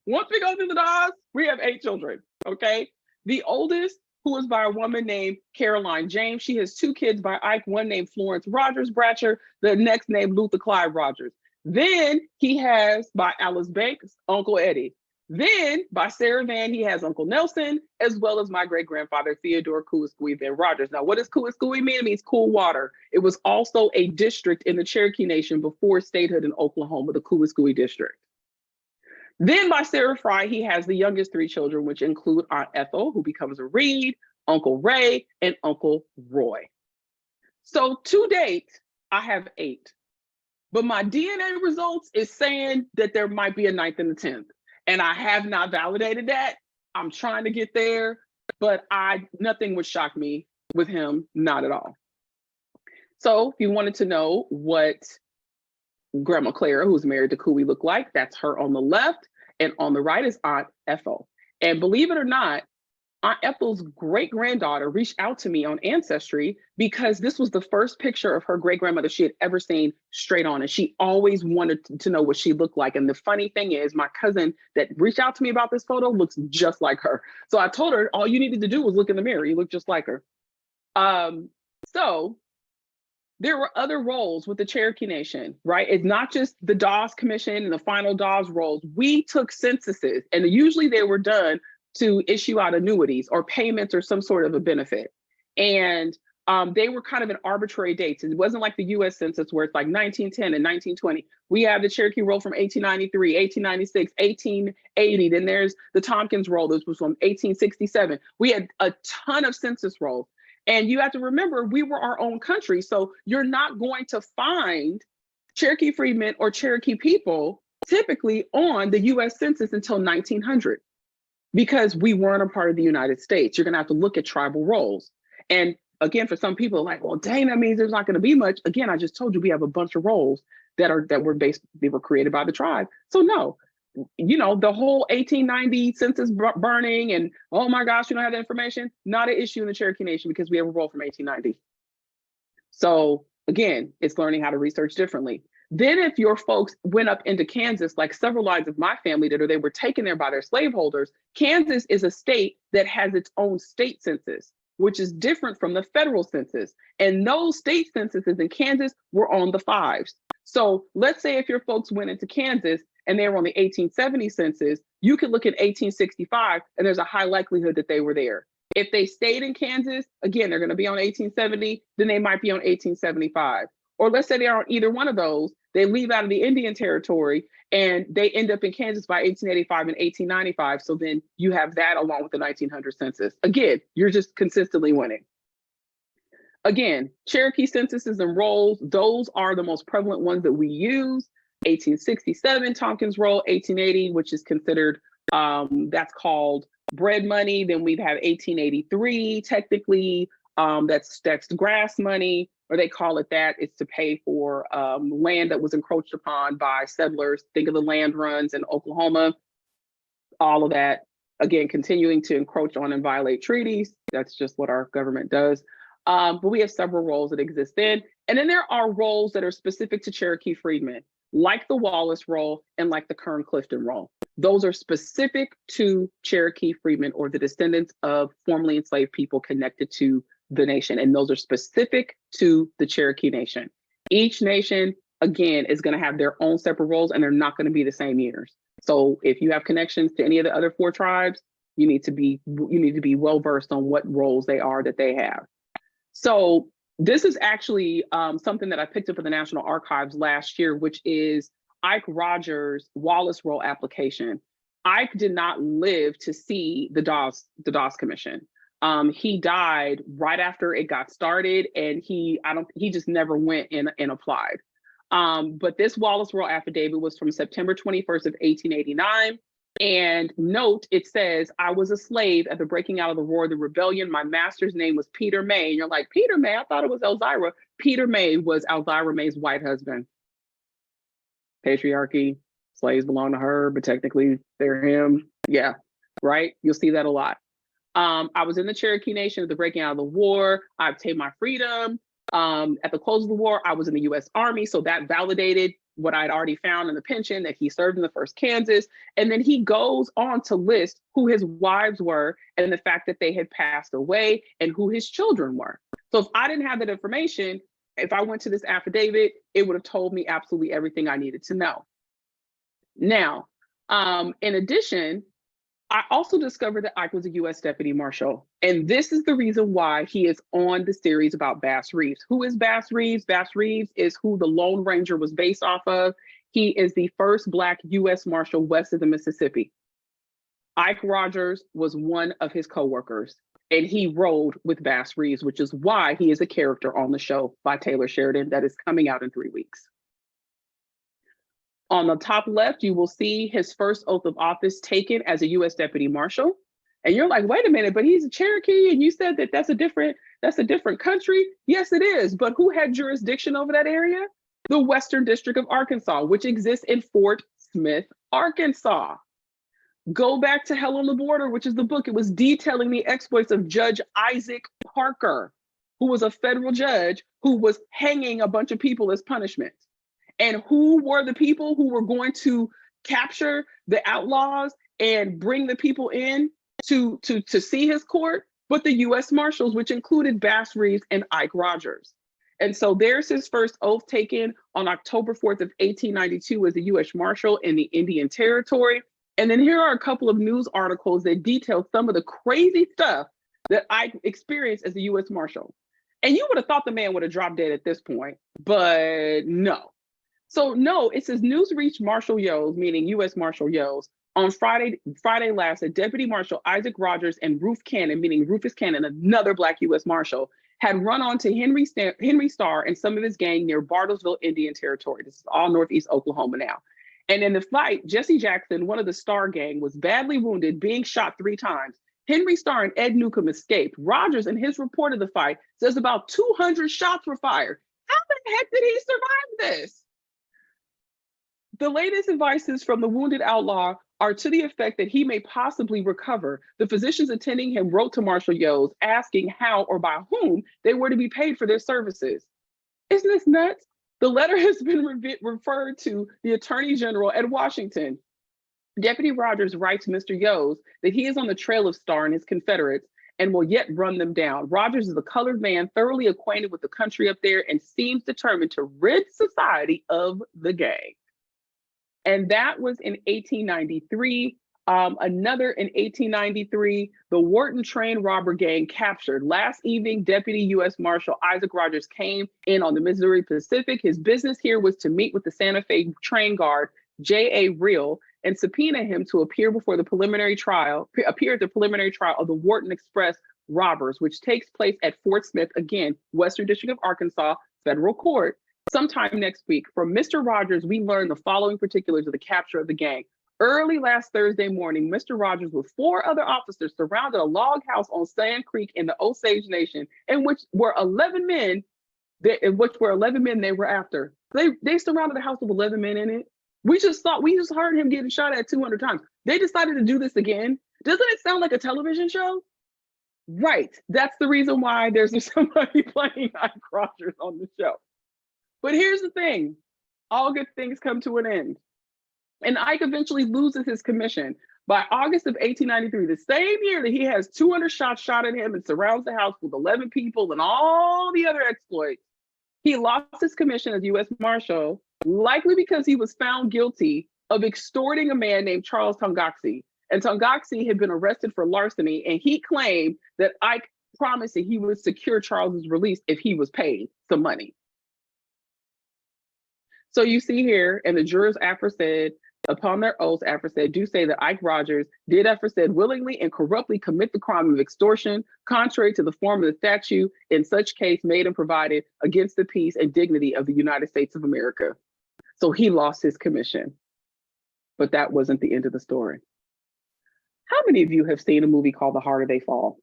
Once we go through the Dawes, we have 8 children, okay? The oldest, who is by a woman named Caroline James, she has 2 kids by Ike, one named Florence Rogers Bratcher, the next named Luther Clive Rogers. Then he has, by Alice Banks, Uncle Eddie. Then by Sarah Van, he has Uncle Nelson, as well as my great-grandfather, Theodore Kouaskoui Van Rogers. Now, what does Kouaskoui mean? It means cool water. It was also a district in the Cherokee Nation before statehood in Oklahoma, the Kouaskoui District. Then by Sarah Fry, he has the youngest 3 children, which include Aunt Ethel, who becomes a Reed, Uncle Ray, and Uncle Roy. So to date, I have 8. But my DNA results is saying that there might be a 9th and a 10th. And I have not validated that. I'm trying to get there, but nothing would shock me with him, not at all. So if you wanted to know what Grandma Clara, who's married to Couey, looked like, that's her on the left, and on the right is Aunt Ethel. And believe it or not, Aunt Ethel's great-granddaughter reached out to me on Ancestry because this was the first picture of her great-grandmother she had ever seen straight on, and she always wanted to know what she looked like. And the funny thing is, my cousin that reached out to me about this photo looks just like her. So I told her, all you needed to do was look in the mirror. You look just like her. So there were other roles with the Cherokee Nation, right? It's not just the Dawes Commission and the final Dawes rolls. We took censuses, and usually they were done to issue out annuities or payments or some sort of a benefit. And they were kind of an arbitrary dates. It wasn't like the US Census where it's like 1910 and 1920. We have the Cherokee roll from 1893, 1896, 1880. Then there's the Tompkins roll, this was from 1867. We had a ton of census rolls. And you have to remember, we were our own country. So you're not going to find Cherokee freedmen or Cherokee people typically on the US Census until 1900. Because we weren't a part of the United States. You're gonna have to look at tribal roles. And again, for some people like, well, dang, that means there's not gonna be much. Again, I just told you we have a bunch of roles they were created by the tribe. So no, the whole 1890 census burning and, oh my gosh, you don't have that information, not an issue in the Cherokee Nation because we have a roll from 1890. So again, it's learning how to research differently. Then if your folks went up into Kansas, like several lines of my family did, or they were taken there by their slaveholders, Kansas is a state that has its own state census, which is different from the federal census. And those state censuses in Kansas were on the 5s. So let's say if your folks went into Kansas and they were on the 1870 census, you could look at 1865 and there's a high likelihood that they were there. If they stayed in Kansas, again, they're going to be on 1870, then they might be on 1875. Or let's say they are on either one of those, they leave out of the Indian Territory and they end up in Kansas by 1885 and 1895. So then you have that along with the 1900 census. Again, you're just consistently winning. Again, Cherokee censuses and rolls, those are the most prevalent ones that we use. 1867, Tompkins roll, 1880, which is considered, that's called bread money. Then we've had 1883, technically, that's grass money, or they call it that. It's to pay for land that was encroached upon by settlers. Think of the land runs in Oklahoma. all of that. Again, continuing to encroach on and violate treaties. That's just what our government does. But we have several roles that exist then. And then there are roles that are specific to Cherokee freedmen, like the Wallace role and like the Kern Clifton role. Those are specific to Cherokee freedmen or the descendants of formerly enslaved people connected to the nation. And those are specific to the Cherokee Nation. Each nation, again, is going to have their own separate roles, and they're not going to be the same years. So if you have connections to any of the other 4 tribes, you need to be well versed on what roles they are that they have. So this is actually something that I picked up in the National Archives last year, which is Ike Rogers' Wallace roll application. Ike did not live to see the Dawes Commission. He died right after it got started, and he just never went and applied. But this Wallace roll affidavit was from September 21st of 1889. And note, it says, I was a slave at the breaking out of the War of the Rebellion. My master's name was Peter May. And you're like, Peter May? I thought it was Elzira. Peter May was Elzira May's white husband. Patriarchy, slaves belong to her, but technically they're him. Yeah, right? You'll see that a lot. I was in the Cherokee Nation at the breaking out of the war. I obtained my freedom. At the close of the war, I was in the U.S. Army. So that validated what I'd already found in the pension, that he served in the 1st Kansas. And then he goes on to list who his wives were and the fact that they had passed away and who his children were. So if I didn't have that information, if I went to this affidavit, it would have told me absolutely everything I needed to know. Now, in addition, I also discovered that Ike was a U.S. Deputy Marshal. And this is the reason why he is on the series about Bass Reeves. Who is Bass Reeves? Bass Reeves is who the Lone Ranger was based off of. He is the first Black U.S. Marshal west of the Mississippi. Ike Rogers was one of his co-workers, and he rode with Bass Reeves, which is why he is a character on the show by Taylor Sheridan that is coming out in 3 weeks. On the top left, you will see his first oath of office taken as a U.S. Deputy Marshal. And you're like, wait a minute, but he's a Cherokee, and you said that that's a different country. Yes, it is. But who had jurisdiction over that area? The Western District of Arkansas, which exists in Fort Smith, Arkansas. Go back to Hell on the Border, which is the book. It was detailing the exploits of Judge Isaac Parker, who was a federal judge who was hanging a bunch of people as punishment. And who were the people who were going to capture the outlaws and bring the people in to see his court? But the U.S. Marshals, which included Bass Reeves and Ike Rogers. And so there's his first oath taken on October 4th of 1892 as a U.S. Marshal in the Indian Territory. And then here are a couple of news articles that detail some of the crazy stuff that Ike experienced as a U.S. Marshal. And you would have thought the man would have dropped dead at this point, but no. So no, it says news reached Marshal Yoes, meaning U.S. Marshal Yoes, on Friday last that Deputy Marshal Isaac Rogers and Rufus Cannon, meaning Rufus Cannon, another Black U.S. Marshal, had run on to Henry Starr and some of his gang near Bartlesville, Indian Territory. This is all northeast Oklahoma now. And in the fight, Jesse Jackson, one of the Starr gang, was badly wounded, being shot 3 times. Henry Starr and Ed Newcomb escaped. Rogers, in his report of the fight, says about 200 shots were fired. How the heck did he survive this? The latest advices from the wounded outlaw are to the effect that he may possibly recover. The physicians attending him wrote to Marshal Yoes asking how or by whom they were to be paid for their services. Isn't this nuts? The letter has been referred to the Attorney General at Washington. Deputy Rogers writes Mr. Yoes that he is on the trail of Starr and his Confederates and will yet run them down. Rogers is a colored man thoroughly acquainted with the country up there and seems determined to rid society of the gang. And that was in 1893. Another in 1893, the Wharton train robber gang captured. Last evening, Deputy U.S. Marshal Isaac Rogers came in on the Missouri Pacific. His business here was to meet with the Santa Fe train guard, J.A. Reel, and subpoena him to appear at the preliminary trial of the Wharton Express robbers, which takes place at Fort Smith, again, Western District of Arkansas, federal court, sometime next week. From Mr. Rogers, we learned the following particulars of the capture of the gang. Early last Thursday morning, Mr. Rogers with 4 other officers surrounded a log house on Sand Creek in the Osage Nation, in which were 11 men they were after. They surrounded the house with 11 men in it. We just heard him getting shot at 200 times. They decided to do this again. Doesn't it sound like a television show? Right. That's the reason why there's somebody playing Ike Rogers on the show. But here's the thing. All good things come to an end. And Ike eventually loses his commission. By August of 1893, the same year that he has 200 shots shot at him and surrounds the house with 11 people and all the other exploits, he lost his commission as U.S. Marshal, likely because he was found guilty of extorting a man named Charles Tongaxi. And Tongaxi had been arrested for larceny, and he claimed that Ike promised that he would secure Charles's release if he was paid some money. So you see here, and the jurors aforesaid, upon their oaths aforesaid, do say that Ike Rogers did aforesaid willingly and corruptly commit the crime of extortion, contrary to the form of the statute, in such case made and provided against the peace and dignity of the United States of America. So he lost his commission. But that wasn't the end of the story. How many of you have seen a movie called The Harder They Fall?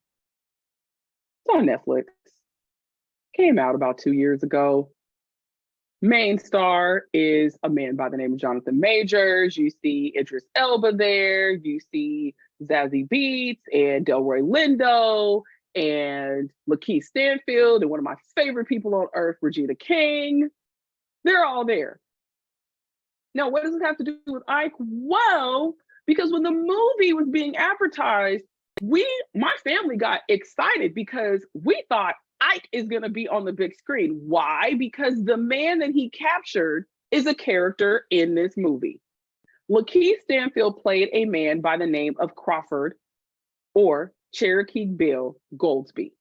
It's on Netflix. Came out about 2 years ago. Main star is a man by the name of Jonathan Majors. You see Idris Elba there. You see Zazie Beetz and Delroy Lindo and Lakeith Stanfield and one of my favorite people on earth, Regina King. They're all there. Now, what does it have to do with Ike? Well, because when the movie was being advertised, my family got excited because we thought Ike is going to be on the big screen. Why? Because the man that he captured is a character in this movie. Lakeith Stanfield played a man by the name of Crawford, or Cherokee Bill Goldsby.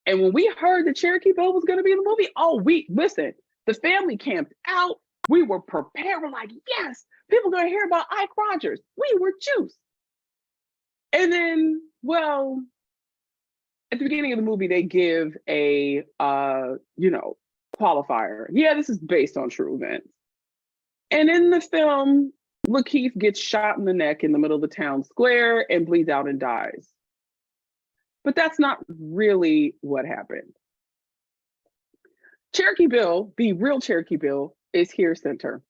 And when we heard that Cherokee Bill was going to be in the movie, listen, the family camped out. We were prepared. We're like, yes, people are going to hear about Ike Rogers. We were juiced. And then, well, at the beginning of the movie, they give a, qualifier. Yeah, this is based on true events. And in the film, Lakeith gets shot in the neck in the middle of the town square and bleeds out and dies. But that's not really what happened. Cherokee Bill, the real Cherokee Bill, is here center.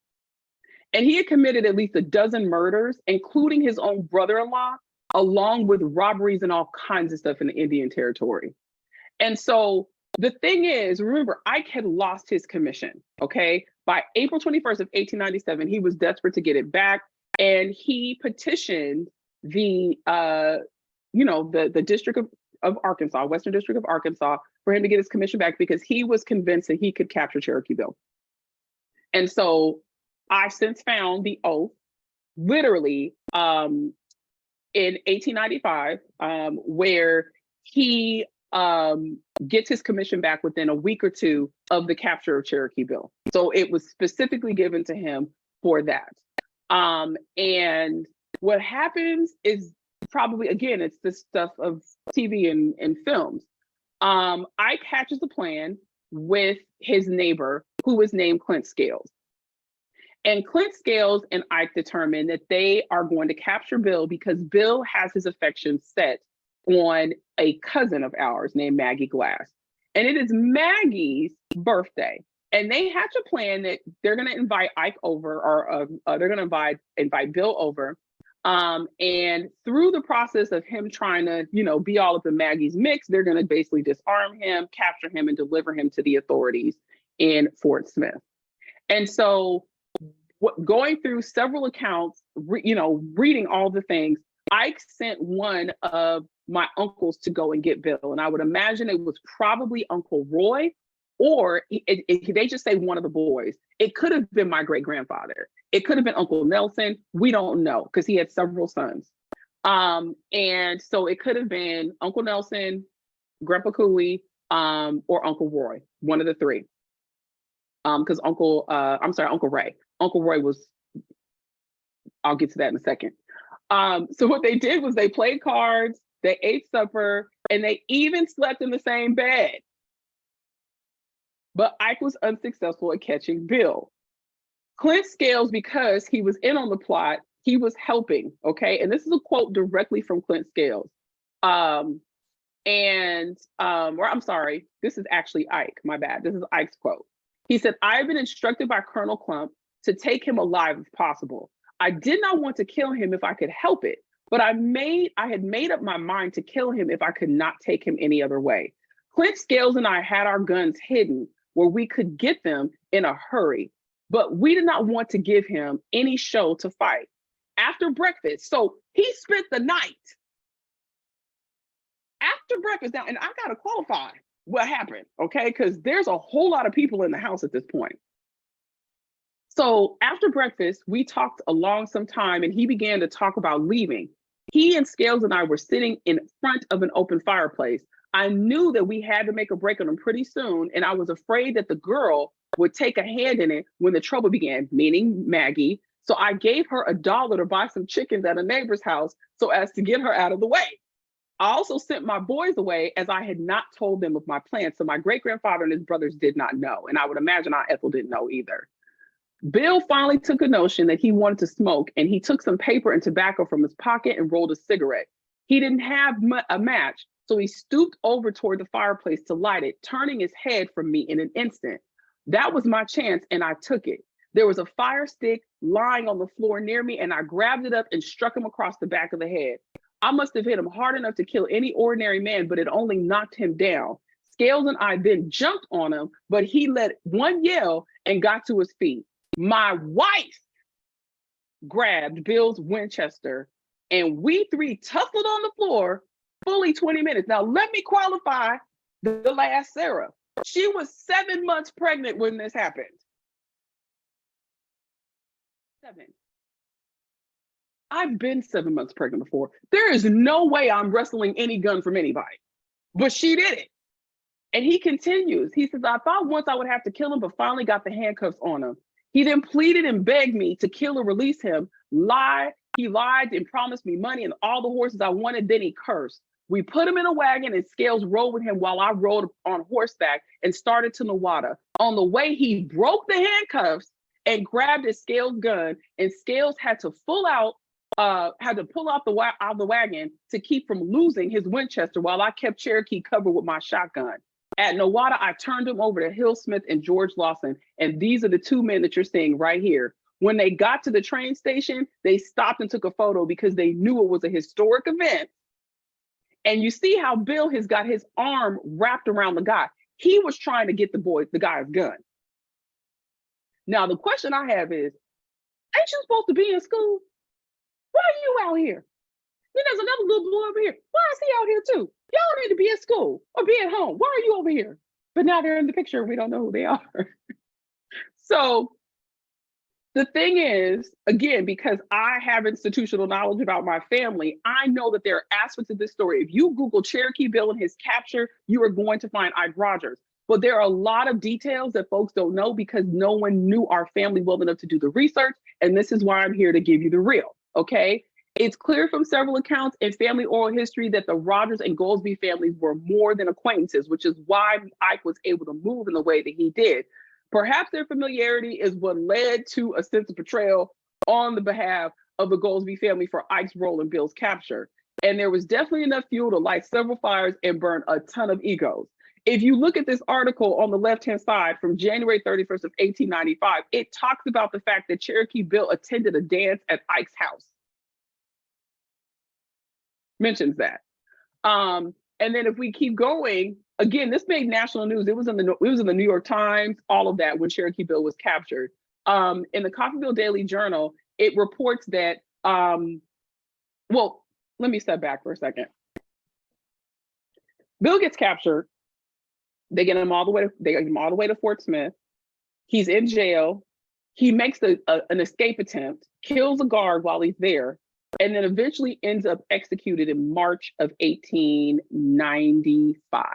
And he had committed at least a dozen murders, including his own brother-in-law, along with robberies and all kinds of stuff in the Indian Territory. And so the thing is, remember, Ike had lost his commission, okay? By April 21st of 1897, he was desperate to get it back. And he petitioned the District of Arkansas, Western District of Arkansas, for him to get his commission back because he was convinced that he could capture Cherokee Bill. And so I've since found the oath, literally, in 1895, where he gets his commission back within a week or two of the capture of Cherokee Bill. So it was specifically given to him for that. And what happens is probably, again, it's this stuff of TV and films. Ike hatches a plan with his neighbor who is named Clint Scales. And Clint Scales and Ike determine that they are going to capture Bill because Bill has his affection set on a cousin of ours named Maggie Glass. And it is Maggie's birthday. And they hatch a plan that they're going to invite Ike over, or they're going to invite Bill over. And through the process of him trying to, be all up in Maggie's mix, they're going to basically disarm him, capture him, and deliver him to the authorities in Fort Smith. And so going through several accounts, reading all the things, Ike sent one of my uncles to go and get Bill. And I would imagine it was probably Uncle Roy, or they just say one of the boys. It could have been my great-grandfather. It could have been Uncle Nelson. We don't know because he had several sons. And so it could have been Uncle Nelson, Grandpa Cooley, or Uncle Roy, one of the three. Because Uncle Ray. Uncle Roy was, I'll get to that in a second. So what they did was they played cards, they ate supper, and they even slept in the same bed. But Ike was unsuccessful at catching Bill. Clint Scales, because he was in on the plot, he was helping, okay? And this is a quote directly from Clint Scales. This is actually Ike, my bad. This is Ike's quote. He said, "I have been instructed by Colonel Clump to take him alive if possible. I did not want to kill him if I could help it, but I had made up my mind to kill him if I could not take him any other way. Clint Scales and I had our guns hidden where we could get them in a hurry, but we did not want to give him any show to fight. After breakfast, so he spent the night. After breakfast, now, and I gotta qualify what happened, okay? Because there's a whole lot of people in the house at this point. So after breakfast, we talked along some time and he began to talk about leaving. He and Scales and I were sitting in front of an open fireplace. I knew that we had to make a break on him pretty soon, and I was afraid that the girl would take a hand in it when the trouble began, meaning Maggie. So I gave her $1 to buy some chickens at a neighbor's house so as to get her out of the way. I also sent my boys away as I had not told them of my plans. So my great-grandfather and his brothers did not know. And I would imagine Aunt Ethel didn't know either. Bill finally took a notion that he wanted to smoke, and he took some paper and tobacco from his pocket and rolled a cigarette. He didn't have a match, so he stooped over toward the fireplace to light it, turning his head from me in an instant. That was my chance, and I took it. There was a fire stick lying on the floor near me, and I grabbed it up and struck him across the back of the head. I must have hit him hard enough to kill any ordinary man, but it only knocked him down. Scales and I then jumped on him, but he let one yell and got to his feet. My wife grabbed Bill's Winchester, and we three tussled on the floor fully 20 minutes. Now, let me qualify the last Sarah. She was 7 months pregnant when this happened. 7. I've been 7 months pregnant before. There is no way I'm wrestling any gun from anybody, but she did it. And he continues. He says, I thought once I would have to kill him, but finally got the handcuffs on him. He then pleaded and begged me to kill or release him. He lied and promised me money and all the horses I wanted. Then he cursed. We put him in a wagon and Scales rode with him while I rode on horseback and started to Nowata. On the way, he broke the handcuffs and grabbed his Scales gun, and Scales had to pull out the wagon to keep from losing his Winchester while I kept Cherokee covered with my shotgun. At Nowata, I turned him over to Hill Smith and George Lawson, and these are the two men that you're seeing right here. When they got to the train station, they stopped and took a photo because they knew it was a historic event. And you see how Bill has got his arm wrapped around the guy. He was trying to get the guy's gun. Now, the question I have is, ain't you supposed to be in school? Why are you out here? Then there's another little boy over here. Why is he out here too? Y'all need to be at school or be at home. Why are you over here? But now they're in the picture and we don't know who they are. So the thing is, again, because I have institutional knowledge about my family, I know that there are aspects of this story. If you Google Cherokee Bill and his capture, you are going to find Ike Rogers. But there are a lot of details that folks don't know because no one knew our family well enough to do the research. And this is why I'm here to give you the real, okay? It's clear from several accounts in family oral history that the Rogers and Goldsby families were more than acquaintances, which is why Ike was able to move in the way that he did. Perhaps their familiarity is what led to a sense of betrayal on the behalf of the Goldsby family for Ike's role in Bill's capture. And there was definitely enough fuel to light several fires and burn a ton of egos. If you look at this article on the left-hand side from January 31st of 1895, it talks about the fact that Cherokee Bill attended a dance at Ike's house. Mentions that. And then if we keep going, again, this made national news. It was in the New York Times, all of that when Cherokee Bill was captured. In the Coffeyville Daily Journal, it reports that, well, let me step back for a second. Bill gets captured. They get him all the way to Fort Smith. He's in jail. He makes an escape attempt, kills a guard while he's there, and then eventually ends up executed in March of 1895.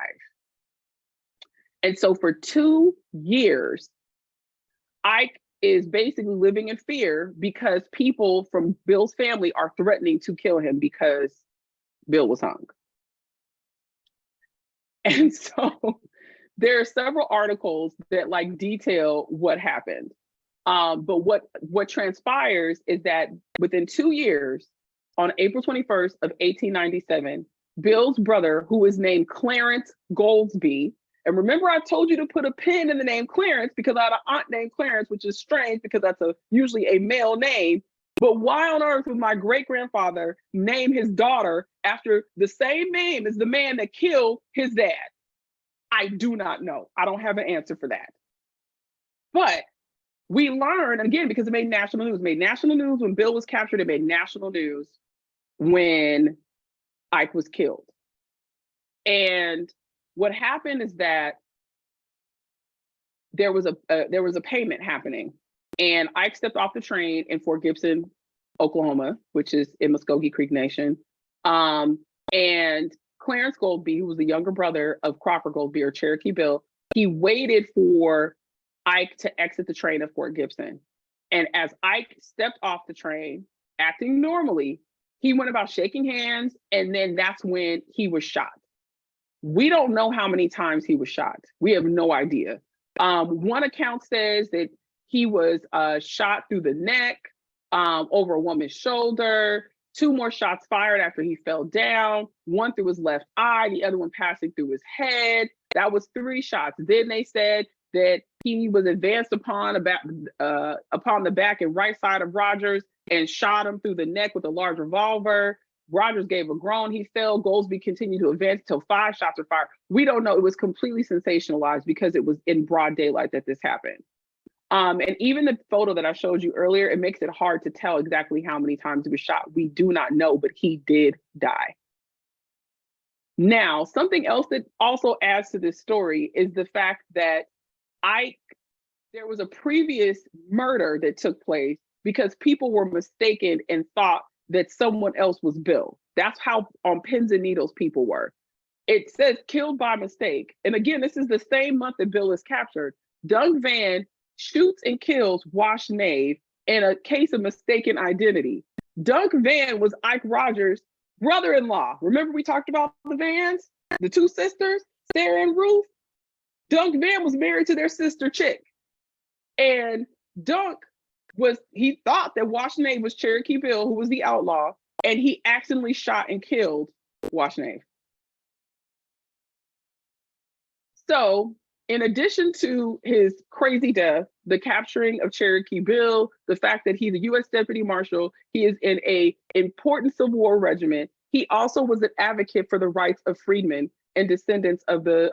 And so for 2 years, Ike is basically living in fear because people from Bill's family are threatening to kill him because Bill was hung. And so there are several articles that like detail what happened. But what transpires is that within 2 years, on April 21st of 1897, Bill's brother, who is named Clarence Goldsby, And remember, I told you to put a pin in the name Clarence because I had an aunt named Clarence, which is strange because that's usually a male name. But why on earth would my great-grandfather name his daughter after the same name as the man that killed his dad? I do not know. I don't have an answer for that. But we learned, again, because it made national news. It made national news when Bill was captured. It made national news when Ike was killed. And what happened is that there was a payment happening, and Ike stepped off the train in Fort Gibson, Oklahoma, which is in Muskogee Creek Nation. And Clarence Goldsby, who was the younger brother of Crawford Goldsby or Cherokee Bill, he waited for Ike to exit the train at Fort Gibson. And as Ike stepped off the train, acting normally, he went about shaking hands, and then that's when he was shot. We don't know how many times he was shot. We have no idea. One account says that he was shot through the neck, over a woman's shoulder, 2 more shots fired after he fell down, 1 through his left eye, the other one passing through his head. That was 3 shots. Then they said that he was advanced upon the back and right side of Rogers and shot him through the neck with a large revolver. Rogers gave a groan. He fell. Goldsby continued to advance until 5 shots were fired. We don't know. It was completely sensationalized because it was in broad daylight that this happened. And even the photo that I showed you earlier, it makes it hard to tell exactly how many times he was shot. We do not know, but he did die. Now, something else that also adds to this story is the fact that there was a previous murder that took place because people were mistaken and thought that someone else was Bill. That's how on pins and needles people were. It says killed by mistake. And again, this is the same month that Bill is captured. Doug Vann shoots and kills Wash Nave in a case of mistaken identity. Doug Vann was Ike Rogers' brother-in-law. Remember we talked about the Vanns, the 2 sisters, Sarah and Ruth? Doug Vann was married to their sister Chick. And Doug he thought that Wash Nave was Cherokee Bill, who was the outlaw, and he accidentally shot and killed Wash Nave. So, in addition to his crazy death, the capturing of Cherokee Bill, the fact that he's a U.S. Deputy Marshal, he is in an important Civil War regiment. He also was an advocate for the rights of freedmen and descendants of the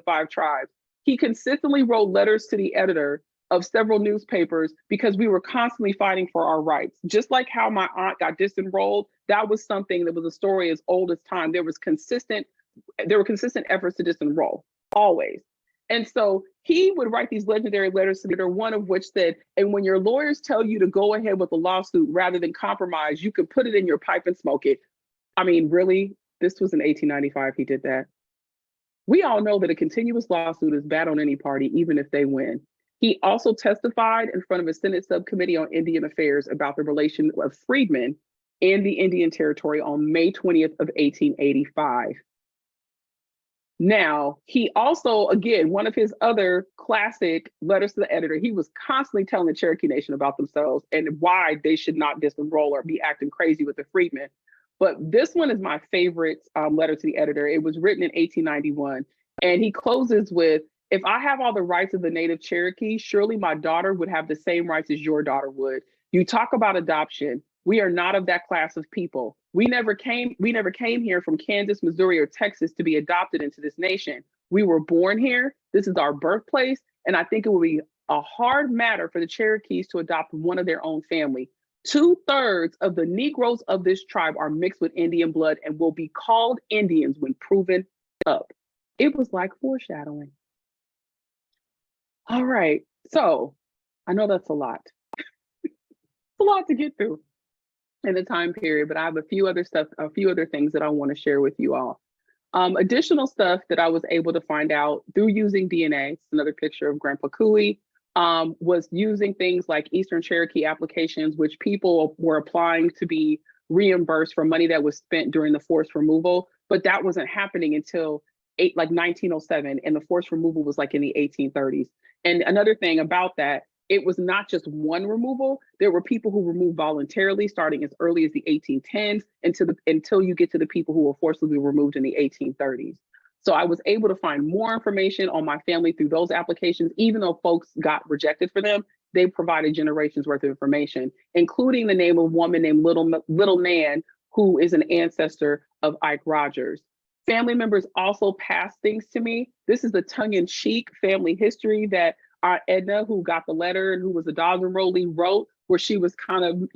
5 tribes. He consistently wrote letters to the editor of several newspapers because we were constantly fighting for our rights. Just like how my aunt got disenrolled, that was something that was a story as old as time. There were consistent efforts to disenroll, always. And so he would write these legendary letters to the editor, one of which said, and when your lawyers tell you to go ahead with a lawsuit rather than compromise, you can put it in your pipe and smoke it. I mean, really? This was in 1895 he did that. We all know that a continuous lawsuit is bad on any party, even if they win. He also testified in front of a Senate subcommittee on Indian Affairs about the relation of freedmen in the Indian Territory on May 20th of 1885. Now, he also, again, one of his other classic letters to the editor, he was constantly telling the Cherokee Nation about themselves and why they should not disenroll or be acting crazy with the freedmen. But this one is my favorite letter to the editor. It was written in 1891, and he closes with, if I have all the rights of the native Cherokee, surely my daughter would have the same rights as your daughter would. You talk about adoption. We are not of that class of people. We never came here from Kansas, Missouri, or Texas to be adopted into this nation. We were born here. This is our birthplace. And I think it would be a hard matter for the Cherokees to adopt one of their own family. 2/3 of the Negroes of this tribe are mixed with Indian blood and will be called Indians when proven up. It was like foreshadowing. All right, so I know that's a lot. It's a lot to get through in the time period, but I have a few other things that I want to share with you all. Additional stuff that I was able to find out through using DNA, it's another picture of Grandpa Cooey, was using things like Eastern Cherokee applications, which people were applying to be reimbursed for money that was spent during the forced removal, but that wasn't happening until 1907, and the forced removal was like in the 1830s. And another thing about that, it was not just one removal. There were people who removed voluntarily starting as early as the 1810s until you get to the people who were forcibly removed in the 1830s. So I was able to find more information on my family through those applications. Even though folks got rejected for them, they provided generations worth of information, including the name of a woman named Little Nan, who is an ancestor of Ike Rogers. Family members also passed things to me. This is the tongue-in-cheek family history that Aunt Edna, who got the letter and who was a dog enrollee, wrote, where she was kind of,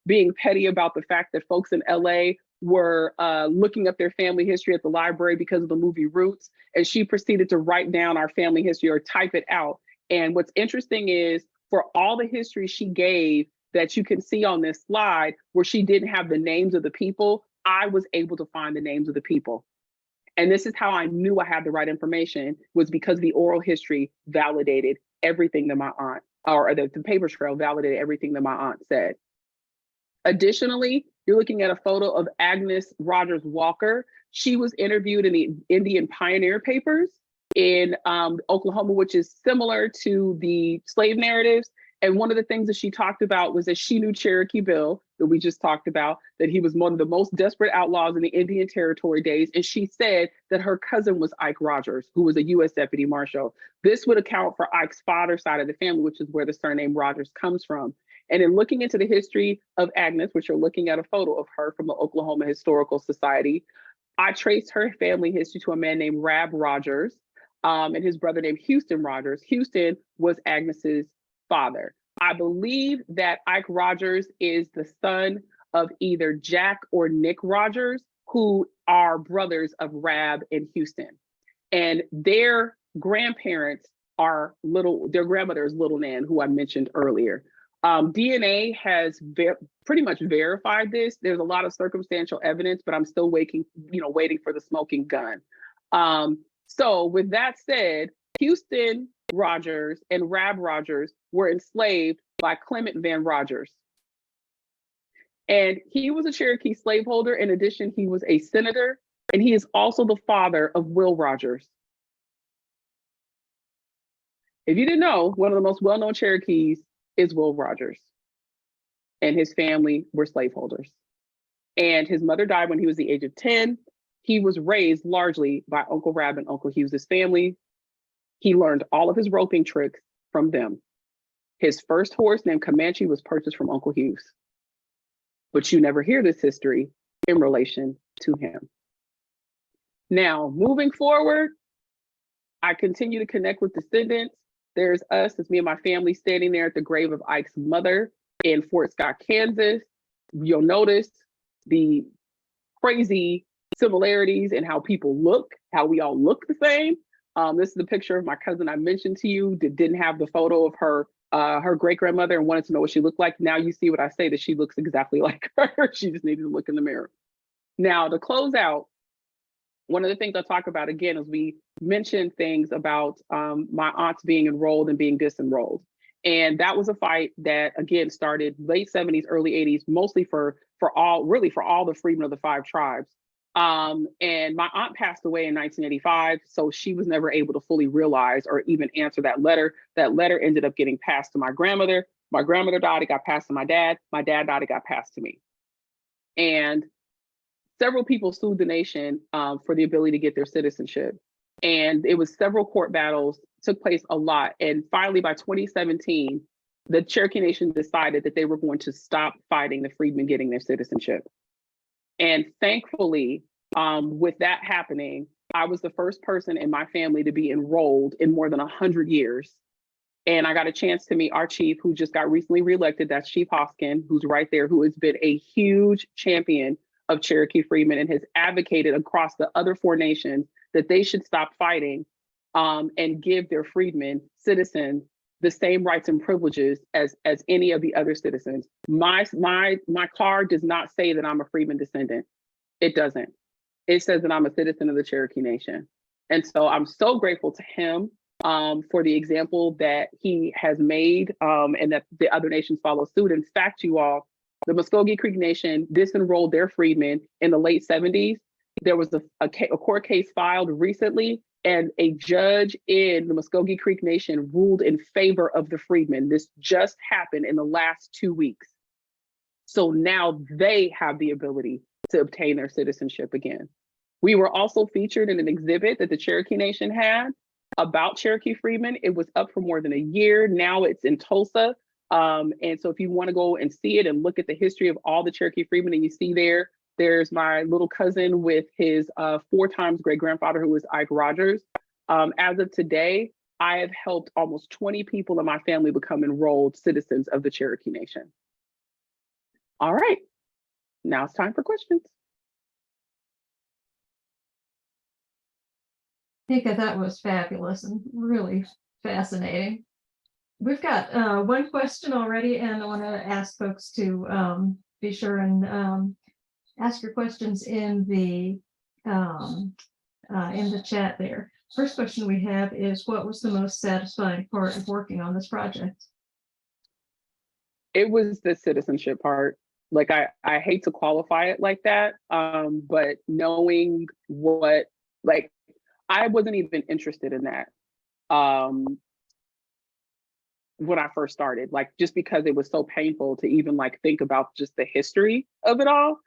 being petty about the fact that folks in LA were looking up their family history at the library because of the movie Roots. And she proceeded to write down our family history or type it out. And what's interesting is for all the history she gave that you can see on this slide, where she didn't have the names of the people, I was able to find the names of the people. And this is how I knew I had the right information, was because the oral history validated everything that my aunt, or the paper trail validated everything that my aunt said. Additionally, you're looking at a photo of Agnes Rogers Walker. She was interviewed in the Indian Pioneer Papers in Oklahoma, which is similar to the slave narratives. And one of the things that she talked about was that she knew Cherokee Bill, that we just talked about, that he was one of the most desperate outlaws in the Indian Territory days. And she said that her cousin was Ike Rogers, who was a U.S. Deputy Marshal. This would account for Ike's father's side of the family, which is where the surname Rogers comes from. And in looking into the history of Agnes, which you're looking at a photo of her from the Oklahoma Historical Society, I traced her family history to a man named Rab Rogers and his brother named Houston Rogers. Houston was Agnes's father. I believe that Ike Rogers is the son of either Jack or Nick Rogers, who are brothers of Rab and Houston. And their grandparents are their grandmother is Little Nan, who I mentioned earlier. DNA has pretty much verified this. There's a lot of circumstantial evidence, but I'm still waiting for the smoking gun. So with that said, Houston Rogers and Rab Rogers were enslaved by Clement Van Rogers. And he was a Cherokee slaveholder. In addition, he was a senator, and he is also the father of Will Rogers. If you didn't know, one of the most well-known Cherokees is Will Rogers, and his family were slaveholders. And his mother died when he was the age of 10. He was raised largely by Uncle Rab and Uncle Hughes's family. He learned all of his roping tricks from them. His first horse, named Comanche, was purchased from Uncle Hughes. But you never hear this history in relation to him. Now, moving forward, I continue to connect with descendants. There's us, it's me and my family, standing there at the grave of Ike's mother in Fort Scott, Kansas. You'll notice the crazy similarities in how people look, how we all look the same. This is the picture of my cousin I mentioned to you that didn't have the photo of her great-grandmother and wanted to know what she looked like. Now you see what I say, that she looks exactly like her. She just needed to look in the mirror. Now, to close out, one of the things I talk about again is we mentioned things about my aunts being enrolled and being disenrolled. And that was a fight that, again, started late 70s, early 80s, mostly for all the freedmen of the 5 tribes. And my aunt passed away in 1985, so she was never able to fully realize or even answer that letter. That letter ended up getting passed to my grandmother. My grandmother died, it got passed to my dad. My dad died, it got passed to me. And several people sued the nation for the ability to get their citizenship. And it was several court battles, took place a lot. And finally, by 2017, the Cherokee Nation decided that they were going to stop fighting the freedmen getting their citizenship. And thankfully, with that happening, I was the first person in my family to be enrolled in more than 100 years. And I got a chance to meet our chief, who just got recently reelected. That's Chief Hoskin, who's right there, who has been a huge champion of Cherokee freedmen and has advocated across the other 4 nations that they should stop fighting and give their freedmen, citizens, the same rights and privileges as any of the other citizens. My card does not say that I'm a freedman descendant. It doesn't. It says that I'm a citizen of the Cherokee Nation. And so I'm so grateful to him for the example that he has made and that the other nations follow suit. In fact, you all, the Muskogee Creek Nation disenrolled their freedmen in the late 70s. There was a court case filed recently, and a judge in the Muskogee Creek Nation ruled in favor of the freedmen. This just happened in the last 2 weeks. So now they have the ability to obtain their citizenship again, We were also featured in an exhibit that the Cherokee Nation had about Cherokee freedmen. It was up for more than a year. Now it's in Tulsa. And so if you want to go and see it and look at the history of all the Cherokee freedmen, and you see there's my little cousin with his 4 times great grandfather, who was Ike Rogers. As of today, I have helped almost 20 people in my family become enrolled citizens of the Cherokee Nation. All right, now it's time for questions. Nika, that was fabulous and really fascinating. We've got one question already, and I want to ask folks to be sure and ask your questions in the chat there. First question we have is, what was the most satisfying part of working on this project? It was the citizenship part. Like, I hate to qualify it like that, but knowing what, like, I wasn't even interested in that when I first started, like, just because it was so painful to even like think about just the history of it all.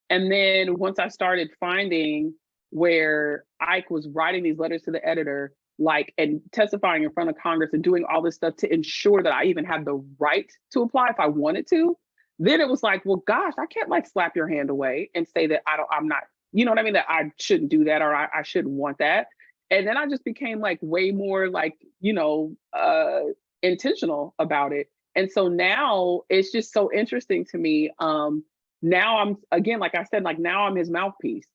And then once I started finding where Ike was writing these letters to the editor, like, and testifying in front of Congress and doing all this stuff to ensure that I even had the right to apply if I wanted to, then it was like, well, gosh, I can't like slap your hand away and say that I'm not, you know what I mean? That I shouldn't do that, or I shouldn't want that. And then I just became like way more like, intentional about it. And so now it's just so interesting to me. Now I'm, again, like I said, like now I'm his mouthpiece.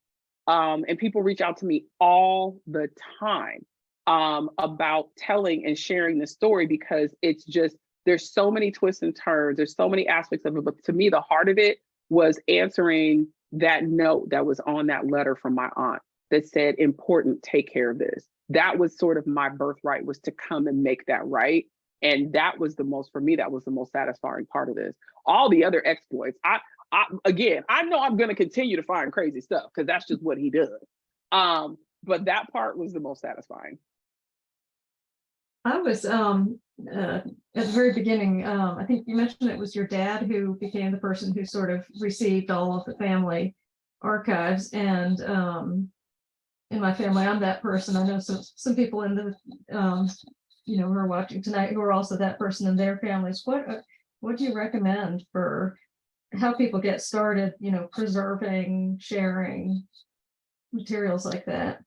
And people reach out to me all the time about telling and sharing the story, because it's just, there's so many twists and turns, there's so many aspects of it. But to me, the heart of it was answering that note that was on that letter from my aunt that said, important, take care of this. That was sort of my birthright, was to come and make that right. And that was the most, for me, that was the most satisfying part of this. All the other exploits, again, I know I'm going to continue to find crazy stuff because that's just what he does. But that part was the most satisfying. I was at the very beginning, I think you mentioned it was your dad who became the person who sort of received all of the family archives. And in my family, I'm that person. I know some people in the who are watching tonight who are also that person in their families. What do you recommend for how people get started, preserving, sharing materials like that?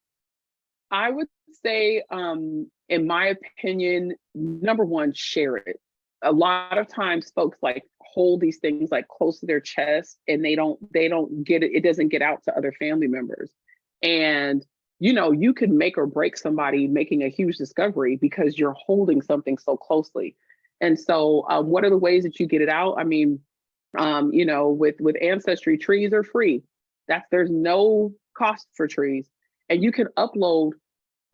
I would say, in my opinion, number one, share it. A lot of times folks like hold these things like close to their chest, and they don't get it. It doesn't get out to other family members. And, you could make or break somebody making a huge discovery because you're holding something so closely. And so what are the ways that you get it out? I mean, with Ancestry, trees are free. There's no cost for trees. And you can upload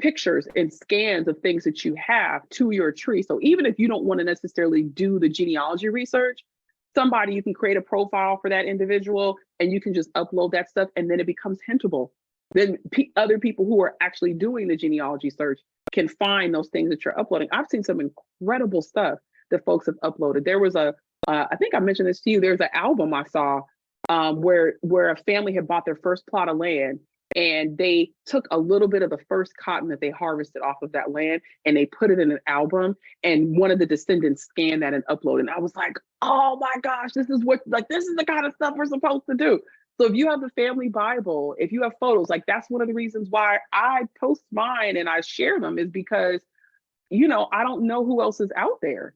pictures and scans of things that you have to your tree. So even if you don't want to necessarily do the genealogy research, you can create a profile for that individual and you can just upload that stuff, and then it becomes hintable. Then other people who are actually doing the genealogy search can find those things that you're uploading. I've seen some incredible stuff that folks have uploaded. There was I think I mentioned this to you, there's an album I saw where a family had bought their first plot of land, and they took a little bit of the first cotton that they harvested off of that land and they put it in an album, and one of the descendants scanned that and uploaded. And I was like, oh my gosh, this is the kind of stuff we're supposed to do. So if you have the family Bible, if you have photos, like that's one of the reasons why I post mine and I share them, is because, I don't know who else is out there.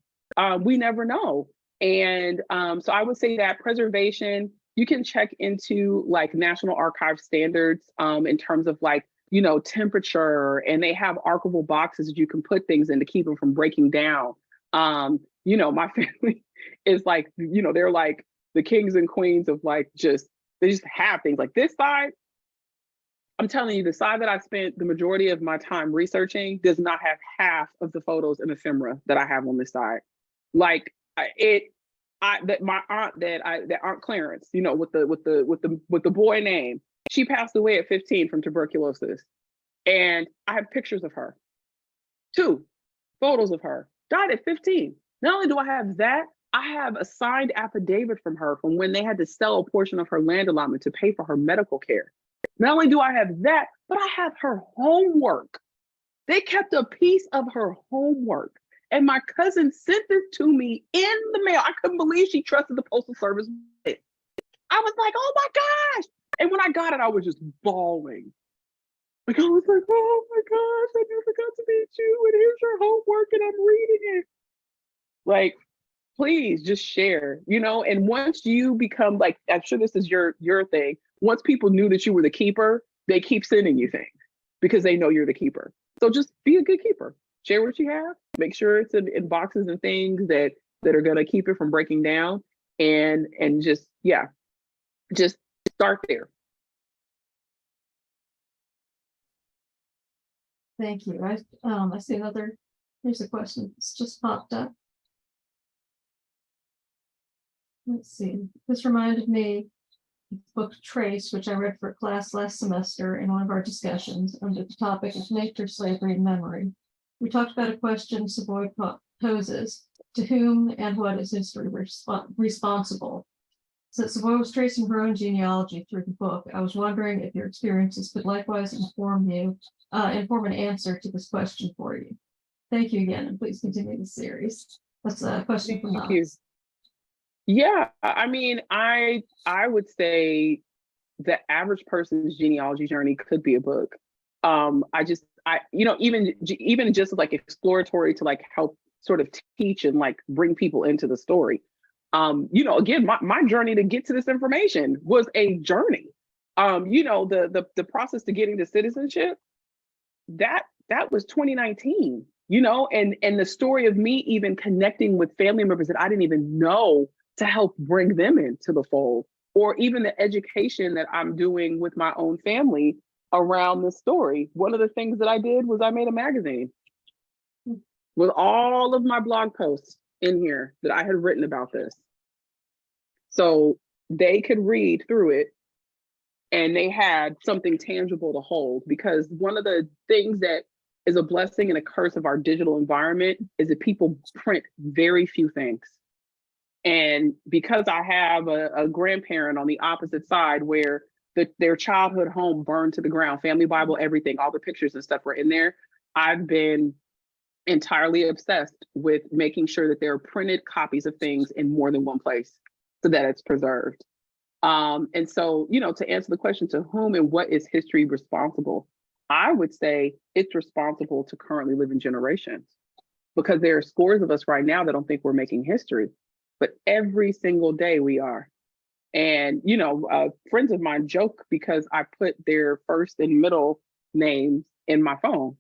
We never know. And so I would say that preservation, you can check into like National Archive standards in terms of like, temperature, and they have archival boxes that you can put things in to keep them from breaking down. My family is like, they're like the kings and queens of like, they just have things like this side. I'm telling you, the side that I spent the majority of my time researching does not have half of the photos and ephemera that I have on this side. Like my aunt, that Aunt Clarence, with the boy name, she passed away at 15 from tuberculosis, and I have pictures of her, 2 photos of her, died at 15. Not only do I have that, I have a signed affidavit from her from when they had to sell a portion of her land allotment to pay for her medical care. Not only do I have that, but I have her homework. They kept a piece of her homework. And my cousin sent this to me in the mail. I couldn't believe she trusted the Postal Service. I was like, oh my gosh. And when I got it, I was just bawling. Like, I was like, oh my gosh, I never got to meet you. And here's your homework, and I'm reading it. Like, please just share, and once you become, like, I'm sure this is your thing. Once people knew that you were the keeper, they keep sending you things because they know you're the keeper. So just be a good keeper. Share what you have. Make sure it's in boxes and things that are going to keep it from breaking down, and just start there. Thank you. I see here's a question that's just popped up. Let's see. This reminded me of the book Trace, which I read for a class last semester in one of our discussions under the topic of nature, slavery, and memory. We talked about a question Savoy poses: to whom and what is history responsible? Since Savoy was tracing her own genealogy through the book, I was wondering if your experiences could likewise inform an answer to this question for you. Thank you again, and please continue the series. That's a question from us. Yeah, I mean, I would say the average person's genealogy journey could be a book. Even just like exploratory to like help sort of teach and like bring people into the story. Again, my journey to get to this information was a journey. The process to getting to citizenship, that was 2019, and the story of me even connecting with family members that I didn't even know to help bring them into the fold, or even the education that I'm doing with my own family around this story. One of the things that I did was I made a magazine with all of my blog posts in here that I had written about this. So they could read through it and they had something tangible to hold, because one of the things that is a blessing and a curse of our digital environment is that people print very few things. And because I have a grandparent on the opposite side where their childhood home burned to the ground, family Bible, everything, all the pictures and stuff were in there, I've been entirely obsessed with making sure that there are printed copies of things in more than one place so that it's preserved. And so, to answer the question, to whom and what is history responsible? I would say it's responsible to currently living generations, because there are scores of us right now that don't think we're making history. But every single day we are. And, friends of mine joke because I put their first and middle names in my phone.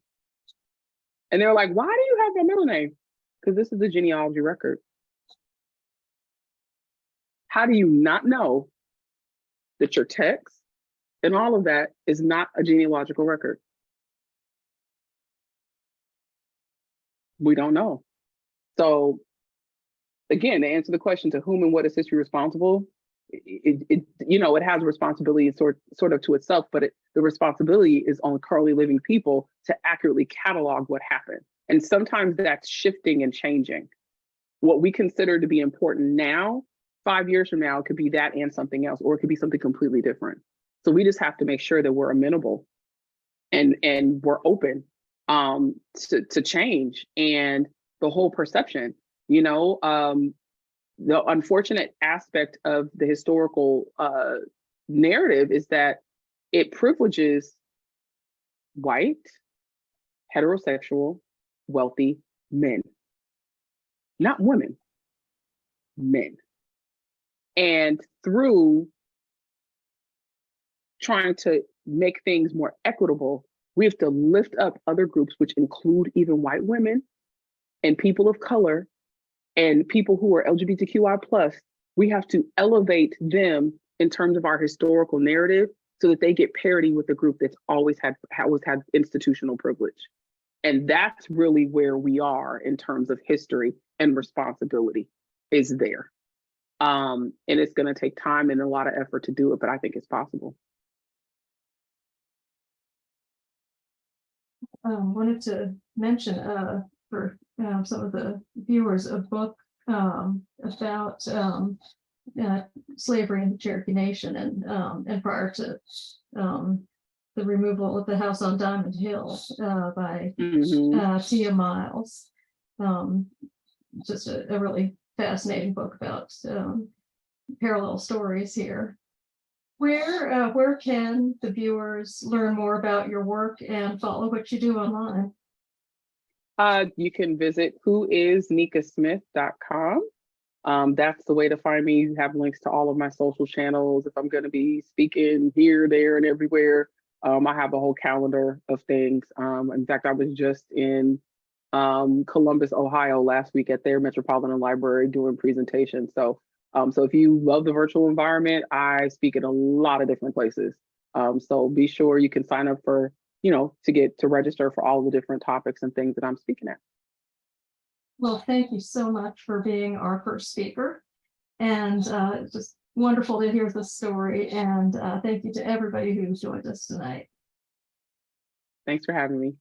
And they're like, why do you have my middle name? Because this is a genealogy record. How do you not know that your text and all of that is not a genealogical record? We don't know. So, again, to answer the question, to whom and what is history responsible, it has a responsibility sort of to itself, but the responsibility is on currently living people to accurately catalog what happened. And sometimes that's shifting and changing. What we consider to be important now, 5 years from now, it could be that and something else, or it could be something completely different. So we just have to make sure that we're amenable and we're open to change and the whole perception. The unfortunate aspect of the historical narrative is that it privileges white, heterosexual, wealthy men, not women, men. And through trying to make things more equitable, we have to lift up other groups, which include even white women and people of color and people who are LGBTQI+. We have to elevate them in terms of our historical narrative so that they get parity with the group that's always had institutional privilege. And that's really where we are in terms of history and responsibility is there. And it's going to take time and a lot of effort to do it, but I think it's possible. Wanted to mention for some of the viewers a book about slavery in the Cherokee Nation, and prior to the removal of the house on Diamond Hill by Tia Miles. Just a really fascinating book about parallel stories here. Where can the viewers learn more about your work and follow what you do online? You can visit whoisnikasmith.com. That's the way to find me. You have links to all of my social channels. If I'm going to be speaking here, there, and everywhere, I have a whole calendar of things. In fact, I was just in Columbus, Ohio last week at their Metropolitan Library doing presentations. So if you love the virtual environment, I speak in a lot of different places. So be sure you can sign up for, to register for all the different topics and things that I'm speaking at. Well, thank you so much for being our first speaker. And it's just wonderful to hear this story. And thank you to everybody who's joined us tonight. Thanks for having me.